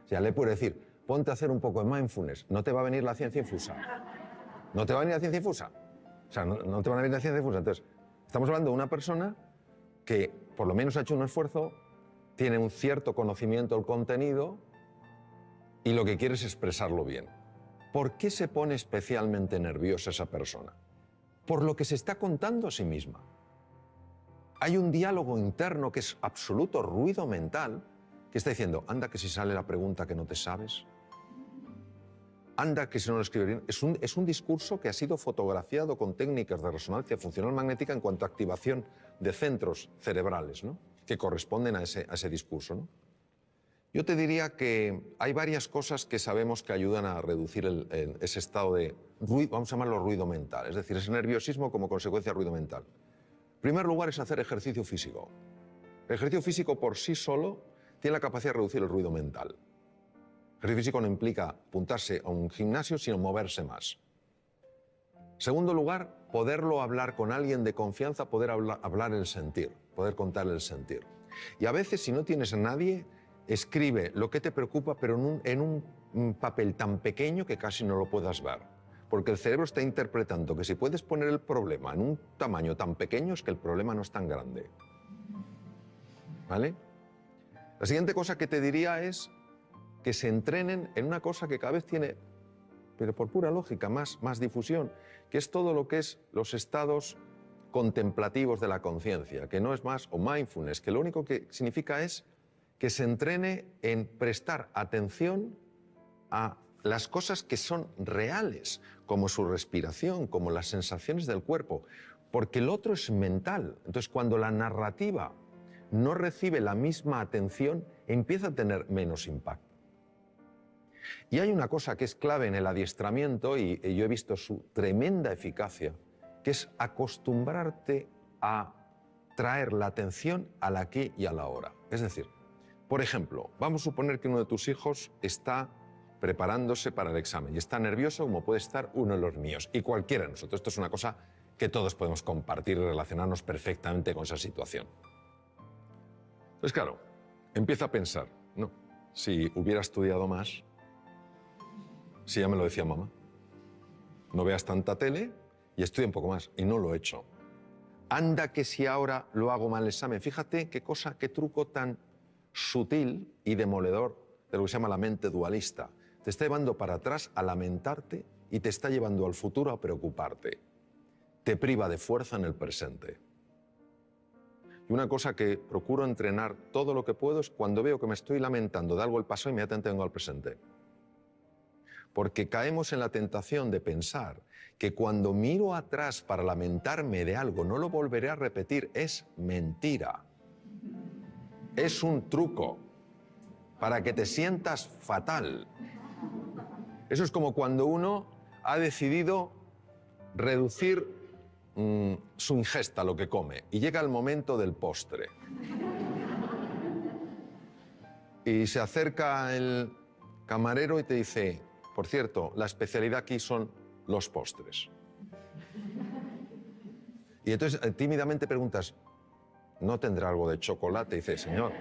ya le puede decir, ponte a hacer un poco de mindfulness, no te va a venir la ciencia infusa. ¿No te va a venir la ciencia infusa? O sea, no te va a venir la ciencia infusa. Entonces, estamos hablando de una persona que por lo menos ha hecho un esfuerzo, tiene un cierto conocimiento del contenido y lo que quiere es expresarlo bien. ¿Por qué se pone especialmente nerviosa esa persona? Por lo que se está contando a sí misma. Hay un diálogo interno que es absoluto ruido mental que está diciendo, anda que si sale la pregunta que no te sabes, anda que si no lo escribes bien. Es un discurso que ha sido fotografiado con técnicas de resonancia funcional magnética en cuanto a activación de centros cerebrales, ¿no?, que corresponden a ese discurso, ¿no? Yo te diría que hay varias cosas que sabemos que ayudan a reducir ese estado de ruido, vamos a llamarlo ruido mental, es decir, ese nerviosismo como consecuencia de ruido mental. En primer lugar es hacer ejercicio físico. El ejercicio físico por sí solo tiene la capacidad de reducir el ruido mental. El ejercicio físico no implica apuntarse a un gimnasio, sino moverse más. En segundo lugar, poderlo hablar con alguien de confianza, poder hablar el sentir, poder contar el sentir. Y a veces, si no tienes a nadie, escribe lo que te preocupa, pero en un papel tan pequeño que casi no lo puedas ver. Porque el cerebro está interpretando que si puedes poner el problema en un tamaño tan pequeño es que el problema no es tan grande. ¿Vale? La siguiente cosa que te diría es que se entrenen en una cosa que cada vez tiene, pero por pura lógica, más difusión, que es todo lo que es los estados contemplativos de la conciencia, que no es más, o mindfulness, que lo único que significa es que se entrene en prestar atención a las cosas que son reales, como su respiración, como las sensaciones del cuerpo, porque el otro es mental. Entonces, cuando la narrativa no recibe la misma atención, empieza a tener menos impacto. Y hay una cosa que es clave en el adiestramiento, y yo he visto su tremenda eficacia, que es acostumbrarte a traer la atención al aquí y a la ahora. Es decir, por ejemplo, vamos a suponer que uno de tus hijos está preparándose para el examen y está nervioso como puede estar uno de los míos y cualquiera de nosotros. Esto es una cosa que todos podemos compartir y relacionarnos perfectamente con esa situación. Pues claro, empieza a pensar, no, si hubiera estudiado más, si ya me lo decía mamá, no veas tanta tele y estudia un poco más, y no lo he hecho. Anda que si ahora lo hago mal el examen, fíjate qué cosa, qué truco tan sutil y demoledor de lo que se llama la mente dualista. Te está llevando para atrás a lamentarte y te está llevando al futuro a preocuparte. Te priva de fuerza en el presente. Y una cosa que procuro entrenar todo lo que puedo es cuando veo que me estoy lamentando de algo del pasado, inmediatamente vengo al presente. Porque caemos en la tentación de pensar que cuando miro atrás para lamentarme de algo no lo volveré a repetir. Es mentira. Es un truco para que te sientas fatal. Eso es como cuando uno ha decidido reducir su ingesta, lo que come, y llega el momento del postre. Y se acerca el camarero y te dice, por cierto, la especialidad aquí son los postres. Y entonces tímidamente preguntas, ¿no tendrá algo de chocolate? Y dice, señor,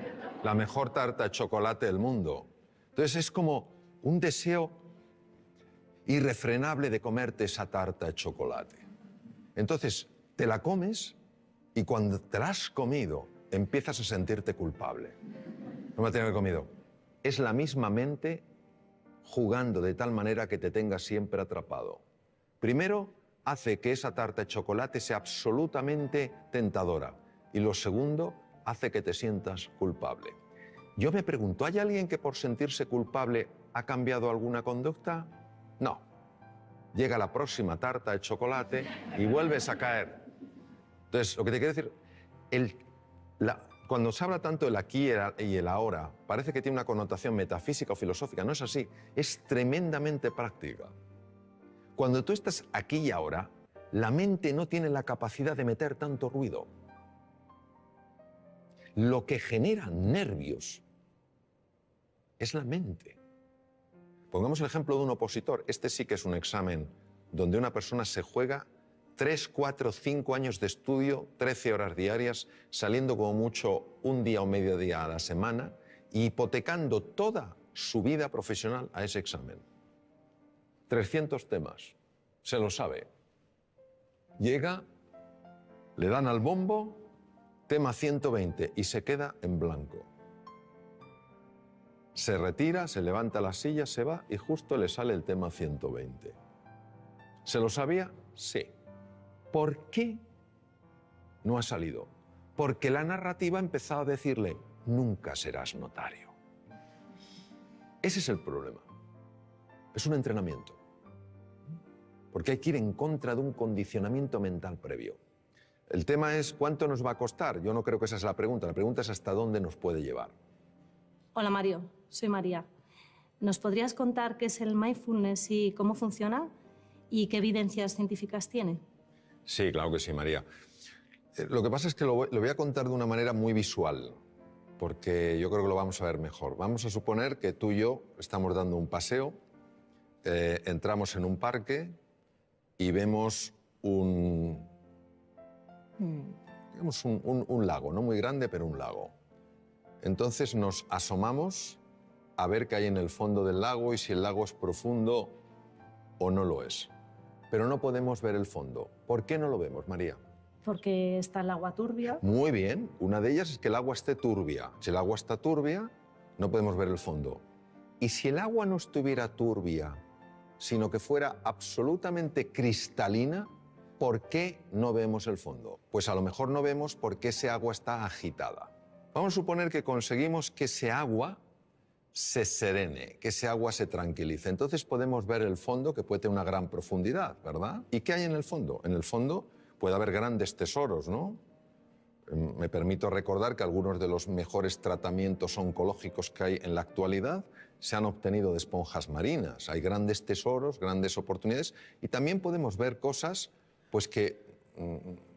la mejor tarta de chocolate del mundo. Entonces es como un deseo irrefrenable de comerte esa tarta de chocolate. Entonces te la comes y cuando te la has comido empiezas a sentirte culpable. No me la tengo que haber comido. Es la misma mente jugando de tal manera que te tenga siempre atrapado. Primero, hace que esa tarta de chocolate sea absolutamente tentadora. Y lo segundo, hace que te sientas culpable. Yo me pregunto, ¿hay alguien que por sentirse culpable ha cambiado alguna conducta? No. Llega la próxima tarta de chocolate y vuelves a caer. Entonces, lo que te quiero decir, cuando se habla tanto del aquí y el ahora, parece que tiene una connotación metafísica o filosófica. No es así, es tremendamente práctica. Cuando tú estás aquí y ahora, la mente no tiene la capacidad de meter tanto ruido. Lo que genera nervios es la mente. Pongamos el ejemplo de un opositor. Este sí que es un examen donde una persona se juega 3, 4, 5 años de estudio, 13 horas diarias, saliendo como mucho un día o medio día a la semana y hipotecando toda su vida profesional a ese examen. 300 temas, se lo sabe. Llega, le dan al bombo, tema 120 y se queda en blanco. Se retira, se levanta la silla, se va y justo le sale el tema 120. ¿Se lo sabía? Sí. ¿Por qué no ha salido? Porque la narrativa ha empezado a decirle, nunca serás notario. Ese es el problema. Es un entrenamiento. Porque hay que ir en contra de un condicionamiento mental previo. El tema es, ¿cuánto nos va a costar? Yo no creo que esa es la pregunta. La pregunta es hasta dónde nos puede llevar. Hola Mario, soy María. ¿Nos podrías contar qué es el mindfulness y cómo funciona? ¿Y qué evidencias científicas tiene? Sí, claro que sí, María. Lo que pasa es que lo voy a contar de una manera muy visual, porque yo creo que lo vamos a ver mejor. Vamos a suponer que tú y yo estamos dando un paseo, entramos en un parque y vemos un lago, no muy grande, pero un lago. Entonces nos asomamos a ver qué hay en el fondo del lago y si el lago es profundo o no lo es. Pero no podemos ver el fondo. ¿Por qué no lo vemos, María? Porque está el agua turbia. Muy bien. Una de ellas es que el agua esté turbia. Si el agua está turbia, no podemos ver el fondo. Y si el agua no estuviera turbia, sino que fuera absolutamente cristalina, ¿por qué no vemos el fondo? Pues a lo mejor no vemos porque ese agua está agitada. Vamos a suponer que conseguimos que ese agua se serene, que ese agua se tranquilice. Entonces podemos ver el fondo, que puede tener una gran profundidad, ¿verdad? ¿Y qué hay en el fondo? En el fondo puede haber grandes tesoros, ¿no? Me permito recordar que algunos de los mejores tratamientos oncológicos que hay en la actualidad se han obtenido de esponjas marinas. Hay grandes tesoros, grandes oportunidades y también podemos ver cosas pues, que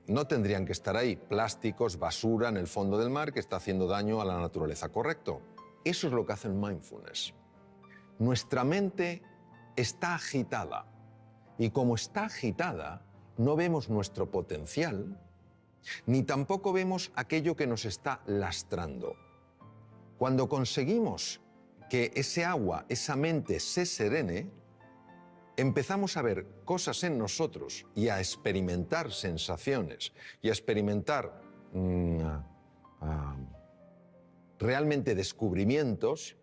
no tendrían que estar ahí. Plásticos, basura en el fondo del mar que está haciendo daño a la naturaleza, ¿correcto? Eso es lo que hace el mindfulness. Nuestra mente está agitada y como está agitada, no vemos nuestro potencial ni tampoco vemos aquello que nos está lastrando. Cuando conseguimos que ese agua, esa mente se serene, empezamos a ver cosas en nosotros y a experimentar sensaciones y a experimentar realmente descubrimientos,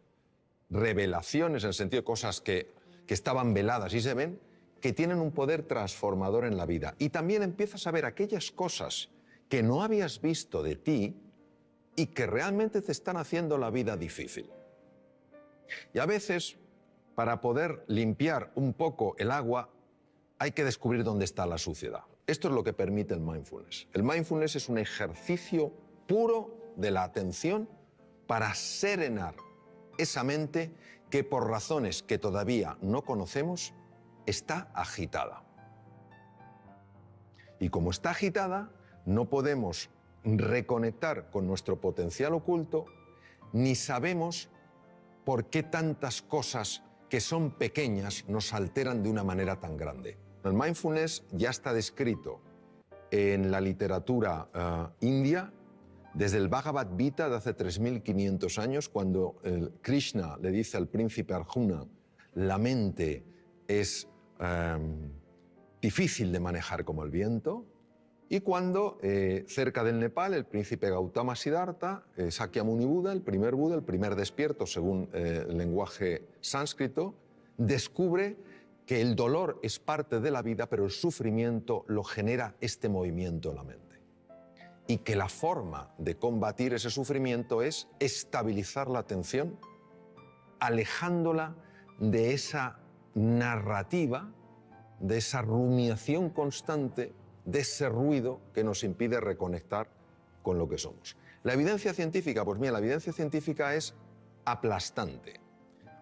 revelaciones en el sentido de cosas que estaban veladas y se ven, que tienen un poder transformador en la vida. Y también empiezas a ver aquellas cosas que no habías visto de ti y que realmente te están haciendo la vida difícil. Y a veces, para poder limpiar un poco el agua, hay que descubrir dónde está la suciedad. Esto es lo que permite el mindfulness. El mindfulness es un ejercicio puro de la atención para serenar esa mente que por razones que todavía no conocemos está agitada. Y como está agitada, no podemos reconectar con nuestro potencial oculto, ni sabemos por qué tantas cosas que son pequeñas nos alteran de una manera tan grande. El mindfulness ya está descrito en la literatura india desde el Bhagavad Gita de hace 3.500 años, cuando Krishna le dice al príncipe Arjuna, la mente es difícil de manejar como el viento, y cuando cerca del Nepal el príncipe Gautama Siddhartha, Sakyamuni Buda, el primer despierto según el lenguaje sánscrito, descubre que el dolor es parte de la vida, pero el sufrimiento lo genera este movimiento en la mente. Y que la forma de combatir ese sufrimiento es estabilizar la atención, alejándola de esa narrativa, de esa rumiación constante, de ese ruido que nos impide reconectar con lo que somos. La evidencia científica, pues mira, la evidencia científica es aplastante.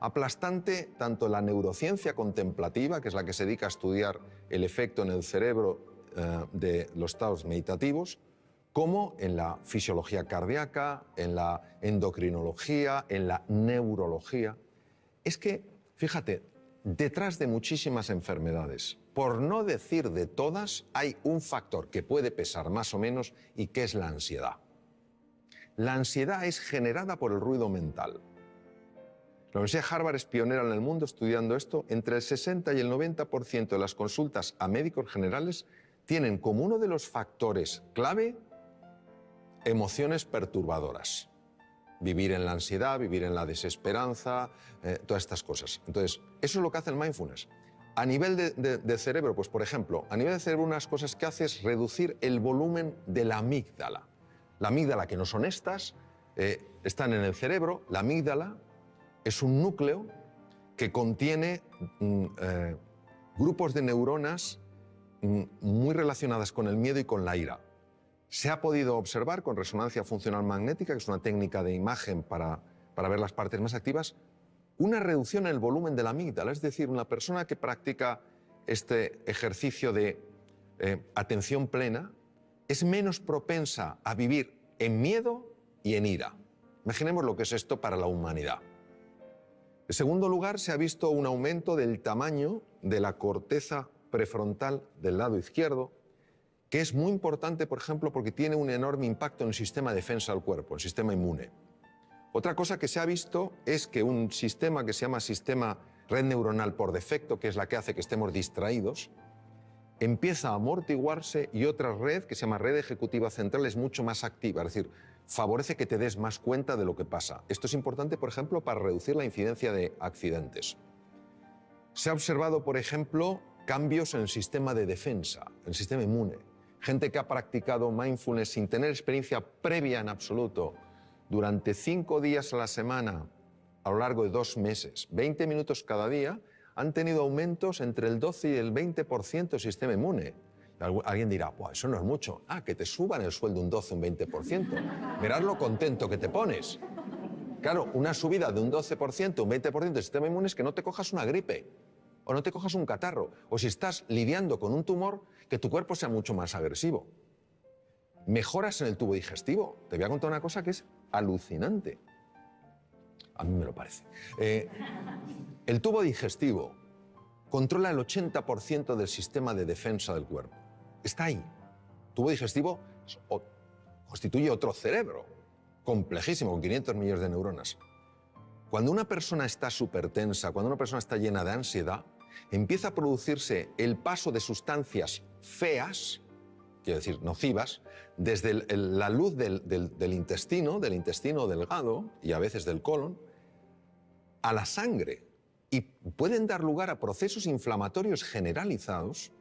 Aplastante tanto en la neurociencia contemplativa, que es la que se dedica a estudiar el efecto en el cerebro de los estados meditativos, como en la fisiología cardíaca, en la endocrinología, en la neurología. Es que, fíjate, detrás de muchísimas enfermedades, por no decir de todas, hay un factor que puede pesar más o menos y que es la ansiedad. La ansiedad es generada por el ruido mental. La Universidad de Harvard es pionera en el mundo estudiando esto. Entre el 60 y el 90% de las consultas a médicos generales tienen como uno de los factores clave emociones perturbadoras. Vivir en la ansiedad, vivir en la desesperanza, todas estas cosas. Entonces, eso es lo que hace el mindfulness. A nivel de cerebro, pues por ejemplo, a nivel de cerebro unas cosas que hace es reducir el volumen de la amígdala. La amígdala, que no son estas, están en el cerebro. La amígdala es un núcleo que contiene grupos de neuronas muy relacionadas con el miedo y con la ira. Se ha podido observar con resonancia funcional magnética, que es una técnica de imagen para ver las partes más activas, una reducción en el volumen de la amígdala. Es decir, una persona que practica este ejercicio de atención plena es menos propensa a vivir en miedo y en ira. Imaginemos lo que es esto para la humanidad. En segundo lugar, se ha visto un aumento del tamaño de la corteza prefrontal del lado izquierdo, que es muy importante, por ejemplo, porque tiene un enorme impacto en el sistema de defensa del cuerpo, el sistema inmune. Otra cosa que se ha visto es que un sistema que se llama sistema red neuronal por defecto, que es la que hace que estemos distraídos, empieza a amortiguarse, y otra red, que se llama red ejecutiva central, es mucho más activa, es decir, favorece que te des más cuenta de lo que pasa. Esto es importante, por ejemplo, para reducir la incidencia de accidentes. Se ha observado, por ejemplo, cambios en el sistema de defensa, en el sistema inmune. Gente que ha practicado mindfulness sin tener experiencia previa en absoluto, durante 5 días a la semana, a lo largo de 2 meses, 20 minutos cada día, han tenido aumentos entre el 12 y el 20% del sistema inmune. Alguien dirá, eso no es mucho. Que te suban el sueldo un 12, un 20%. Verás lo contento que te pones. Claro, una subida de un 12%, un 20% del sistema inmune es que no te cojas una gripe, o no te cojas un catarro, o si estás lidiando con un tumor, que tu cuerpo sea mucho más agresivo. Mejoras en el tubo digestivo. Te voy a contar una cosa que es alucinante. A mí me lo parece. El tubo digestivo controla el 80% del sistema de defensa del cuerpo. Está ahí. El tubo digestivo constituye otro cerebro, complejísimo, con 500 millones de neuronas. Cuando una persona está súper tensa, cuando una persona está llena de ansiedad, empieza a producirse el paso de sustancias feas, quiero decir, nocivas, desde la luz del intestino delgado y a veces del colon, a la sangre, y pueden dar lugar a procesos inflamatorios generalizados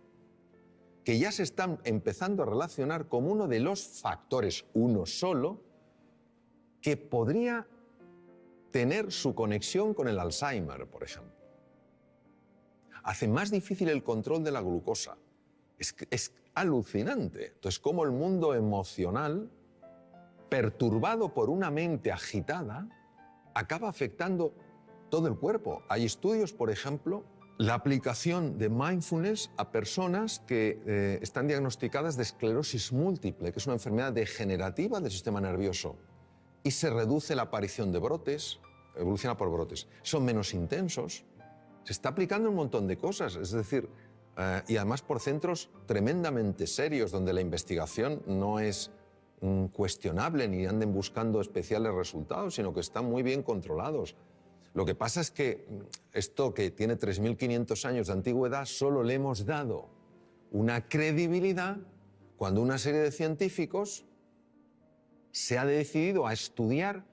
que ya se están empezando a relacionar como uno de los factores, uno solo, que podría tener su conexión con el Alzheimer, por ejemplo. Hace más difícil el control de la glucosa. Es alucinante. Entonces, cómo el mundo emocional, perturbado por una mente agitada, acaba afectando todo el cuerpo. Hay estudios, por ejemplo, la aplicación de mindfulness a personas que están diagnosticadas de esclerosis múltiple, que es una enfermedad degenerativa del sistema nervioso, y se reduce la aparición de brotes, evoluciona por brotes, son menos intensos. Se está aplicando un montón de cosas, es decir, y además por centros tremendamente serios, donde la investigación no es cuestionable ni anden buscando especiales resultados, sino que están muy bien controlados. Lo que pasa es que esto, que tiene 3.500 años de antigüedad, solo le hemos dado una credibilidad cuando una serie de científicos se ha decidido a estudiar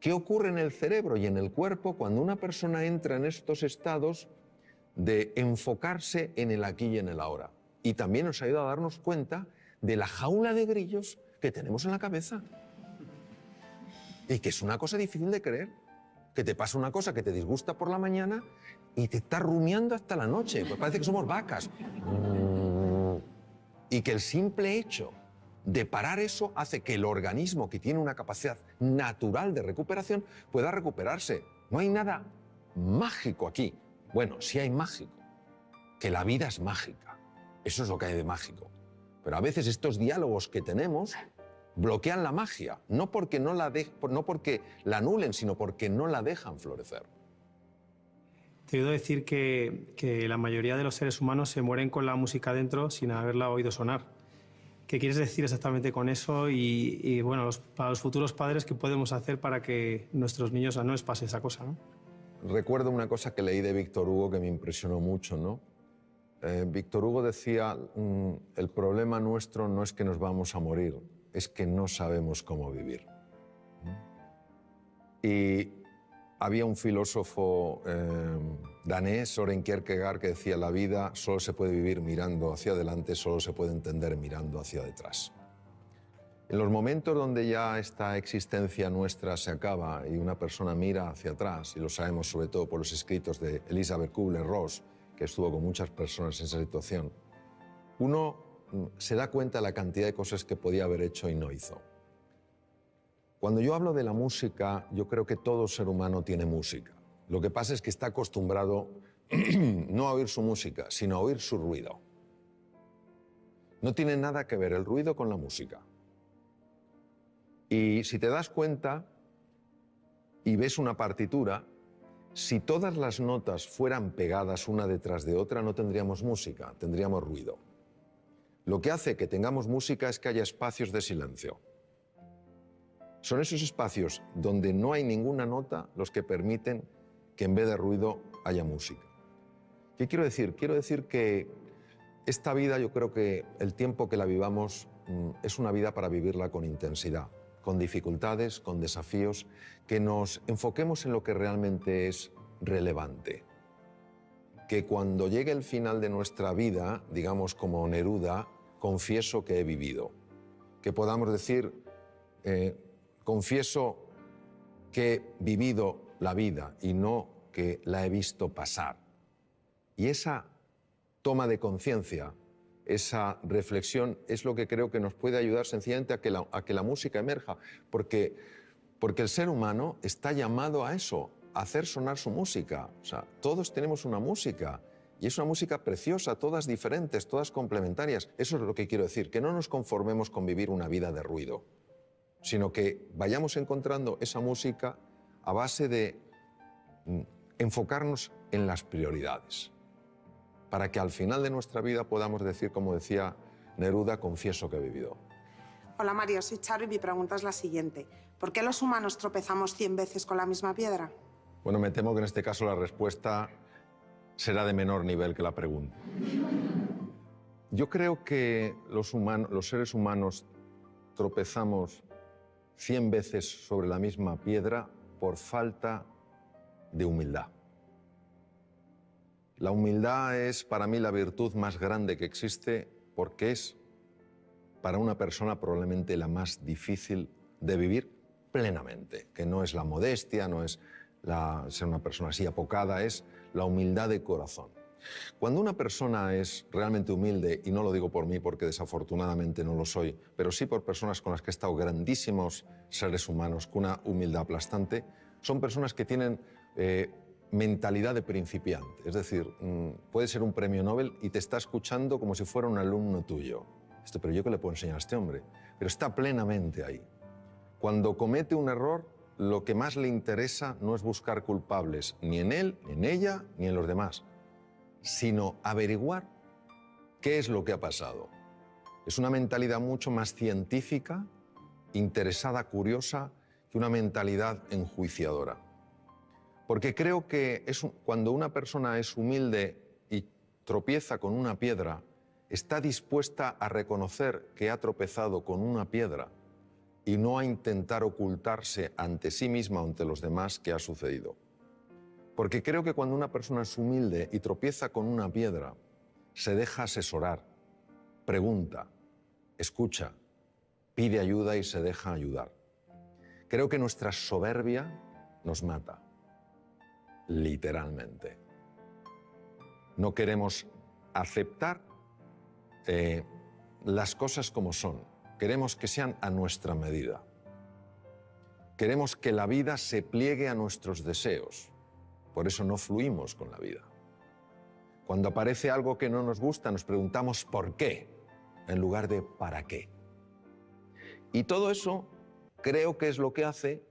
qué ocurre en el cerebro y en el cuerpo cuando una persona entra en estos estados de enfocarse en el aquí y en el ahora. Y también nos ayuda a darnos cuenta de la jaula de grillos que tenemos en la cabeza. Y que es una cosa difícil de creer. Que te pasa una cosa que te disgusta por la mañana y te está rumiando hasta la noche. Pues parece que somos vacas. Y que el simple hecho de parar eso hace que el organismo, que tiene una capacidad natural de recuperación, pueda recuperarse. No hay nada mágico aquí. Bueno, sí hay mágico. Que la vida es mágica. Eso es lo que hay de mágico. Pero a veces estos diálogos que tenemos bloquean la magia, no porque la anulen, sino porque no la dejan florecer. Te he oído decir que la mayoría de los seres humanos se mueren con la música dentro sin haberla oído sonar. ¿Qué quieres decir exactamente con eso? Y bueno, para los futuros padres, ¿qué podemos hacer para que nuestros niños no les pase esa cosa, ¿no? Recuerdo una cosa que leí de Víctor Hugo que me impresionó mucho, ¿no? Víctor Hugo decía, el problema nuestro no es que nos vamos a morir, es que no sabemos cómo vivir. Y había un filósofo danés, Søren Kierkegaard, que decía, la vida solo se puede vivir mirando hacia adelante, solo se puede entender mirando hacia detrás. En los momentos donde ya esta existencia nuestra se acaba y una persona mira hacia atrás, y lo sabemos sobre todo por los escritos de Elisabeth Kübler-Ross, que estuvo con muchas personas en esa situación, uno se da cuenta de la cantidad de cosas que podía haber hecho y no hizo. Cuando yo hablo de la música, yo creo que todo ser humano tiene música. Lo que pasa es que está acostumbrado no a oír su música, sino a oír su ruido. No tiene nada que ver el ruido con la música. Y si te das cuenta y ves una partitura, si todas las notas fueran pegadas una detrás de otra, no tendríamos música, tendríamos ruido. Lo que hace que tengamos música es que haya espacios de silencio. Son esos espacios donde no hay ninguna nota los que permiten que en vez de ruido haya música. ¿Qué quiero decir? Quiero decir que esta vida, yo creo que el tiempo que la vivamos es una vida para vivirla con intensidad, con dificultades, con desafíos, que nos enfoquemos en lo que realmente es relevante. Que cuando llegue el final de nuestra vida, digamos como Neruda, confieso que he vivido. Que podamos decir, confieso que he vivido la vida y no que la he visto pasar. Y esa toma de conciencia, esa reflexión es lo que creo que nos puede ayudar sencillamente a que la música emerja, porque el ser humano está llamado a eso, a hacer sonar su música. O sea, todos tenemos una música y es una música preciosa, todas diferentes, todas complementarias. Eso es lo que quiero decir, que no nos conformemos con vivir una vida de ruido, sino que vayamos encontrando esa música a base de enfocarnos en las prioridades, para que al final de nuestra vida podamos decir, como decía Neruda, confieso que he vivido. Hola Mario, soy Charo y mi pregunta es la siguiente. ¿Por qué los humanos tropezamos 100 veces con la misma piedra? Bueno, me temo que en este caso la respuesta será de menor nivel que la pregunta. Yo creo que los seres humanos tropezamos 100 veces sobre la misma piedra por falta de humildad. La humildad es para mí la virtud más grande que existe porque es para una persona probablemente la más difícil de vivir plenamente, que no es la modestia, no es ser una persona así apocada, es la humildad de corazón. Cuando una persona es realmente humilde, y no lo digo por mí porque desafortunadamente no lo soy, pero sí por personas con las que he estado, grandísimos seres humanos con una humildad aplastante, son personas que tienen mentalidad de principiante. Es decir, puede ser un premio Nobel y te está escuchando como si fuera un alumno tuyo. Pero ¿yo qué le puedo enseñar a este hombre? Pero está plenamente ahí. Cuando comete un error, lo que más le interesa no es buscar culpables, ni en él, ni en ella, ni en los demás, sino averiguar qué es lo que ha pasado. Es una mentalidad mucho más científica, interesada, curiosa, que una mentalidad enjuiciadora. Porque creo que cuando una persona es humilde y tropieza con una piedra, está dispuesta a reconocer que ha tropezado con una piedra y no a intentar ocultarse ante sí misma o ante los demás qué ha sucedido. Porque creo que cuando una persona es humilde y tropieza con una piedra, se deja asesorar, pregunta, escucha, pide ayuda y se deja ayudar. Creo que nuestra soberbia nos mata, literalmente. No queremos aceptar las cosas como son. Queremos que sean a nuestra medida. Queremos que la vida se pliegue a nuestros deseos. Por eso no fluimos con la vida. Cuando aparece algo que no nos gusta, nos preguntamos ¿por qué? En lugar de ¿para qué? Y todo eso creo que es lo que hace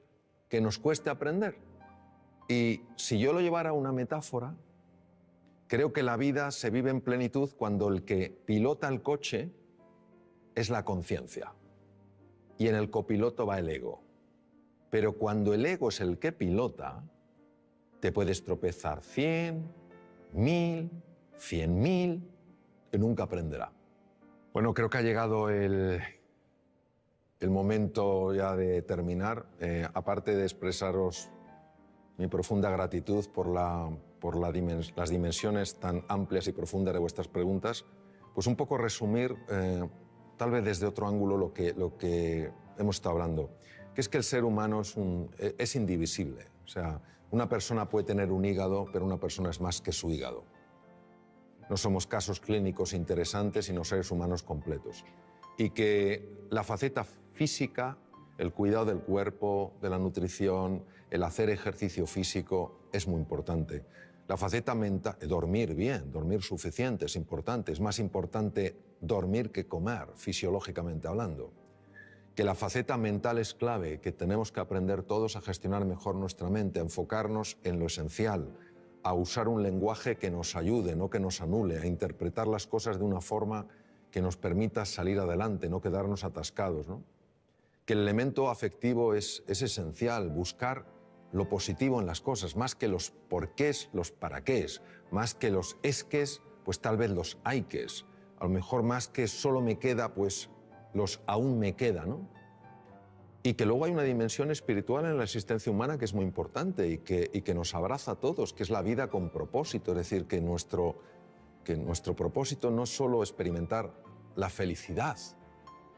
que nos cueste aprender. Y si yo lo llevara a una metáfora, creo que la vida se vive en plenitud cuando el que pilota el coche es la conciencia y en el copiloto va el ego. Pero cuando el ego es el que pilota, te puedes tropezar 100, 1000, 100.000 y nunca aprenderá. Bueno, creo que ha llegado el momento ya de terminar. Aparte de expresaros mi profunda gratitud por las dimensiones tan amplias y profundas de vuestras preguntas, pues un poco resumir, tal vez desde otro ángulo, lo que hemos estado hablando, que es que el ser humano es indivisible. O sea, una persona puede tener un hígado, pero una persona es más que su hígado. No somos casos clínicos interesantes, sino seres humanos completos. Y que la faceta física, el cuidado del cuerpo, de la nutrición, el hacer ejercicio físico es muy importante. La faceta mental, dormir bien, dormir suficiente es importante. Es más importante dormir que comer, fisiológicamente hablando. Que la faceta mental es clave, que tenemos que aprender todos a gestionar mejor nuestra mente, a enfocarnos en lo esencial, a usar un lenguaje que nos ayude, no que nos anule, a interpretar las cosas de una forma que nos permita salir adelante, no quedarnos atascados, ¿no? Que el elemento afectivo es esencial, buscar lo positivo en las cosas, más que los porqués, los paraqués, más que los esques, pues tal vez los hayques, a lo mejor más que solo me queda, pues los aún me queda, ¿no? Y que luego hay una dimensión espiritual en la existencia humana que es muy importante y que nos abraza a todos, que es la vida con propósito, es decir, que nuestro propósito no es solo experimentar la felicidad,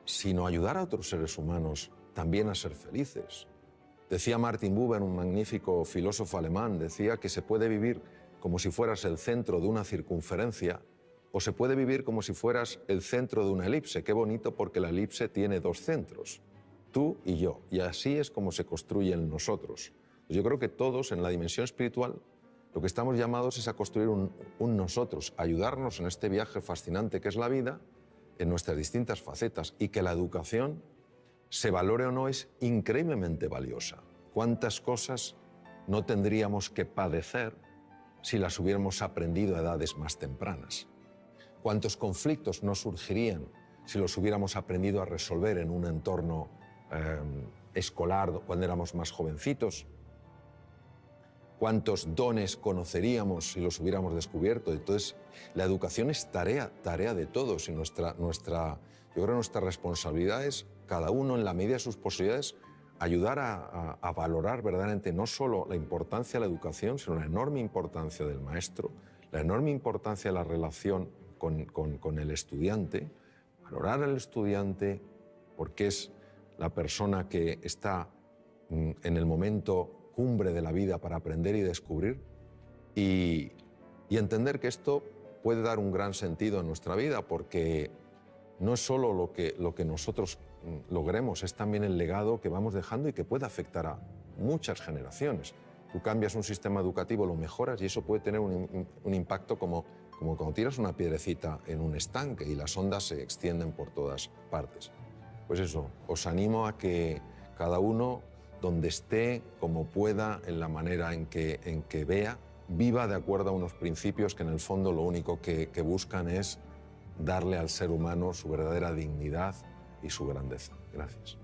sino ayudar a otros seres humanos también a ser felices. Decía Martin Buber, un magnífico filósofo alemán, decía que se puede vivir como si fueras el centro de una circunferencia o se puede vivir como si fueras el centro de una elipse. Qué bonito, porque la elipse tiene dos centros, tú y yo, y así es como se construyen nosotros. Yo creo que todos en la dimensión espiritual lo que estamos llamados es a construir un nosotros, a ayudarnos en este viaje fascinante que es la vida, en nuestras distintas facetas, y que la educación, se valore o no, es increíblemente valiosa. ¿Cuántas cosas no tendríamos que padecer si las hubiéramos aprendido a edades más tempranas? ¿Cuántos conflictos no surgirían si los hubiéramos aprendido a resolver en un entorno escolar cuando éramos más jovencitos? ¿Cuántos dones conoceríamos si los hubiéramos descubierto? Entonces, la educación es tarea de todos y yo creo que nuestra responsabilidad es, cada uno en la medida de sus posibilidades, ayudar a valorar verdaderamente no solo la importancia de la educación, sino la enorme importancia del maestro, la enorme importancia de la relación con el estudiante, valorar al estudiante porque es la persona que está en el momento cumbre de la vida para aprender y descubrir, y entender que esto puede dar un gran sentido en nuestra vida, porque no es solo lo que nosotros logremos, es también el legado que vamos dejando y que puede afectar a muchas generaciones. Tú cambias un sistema educativo, lo mejoras y eso puede tener un impacto como cuando tiras una piedrecita en un estanque y las ondas se extienden por todas partes. Pues eso, os animo a que cada uno, donde esté, como pueda, en la manera en que vea, viva de acuerdo a unos principios que en el fondo lo único que buscan es darle al ser humano su verdadera dignidad y su grandeza. Gracias.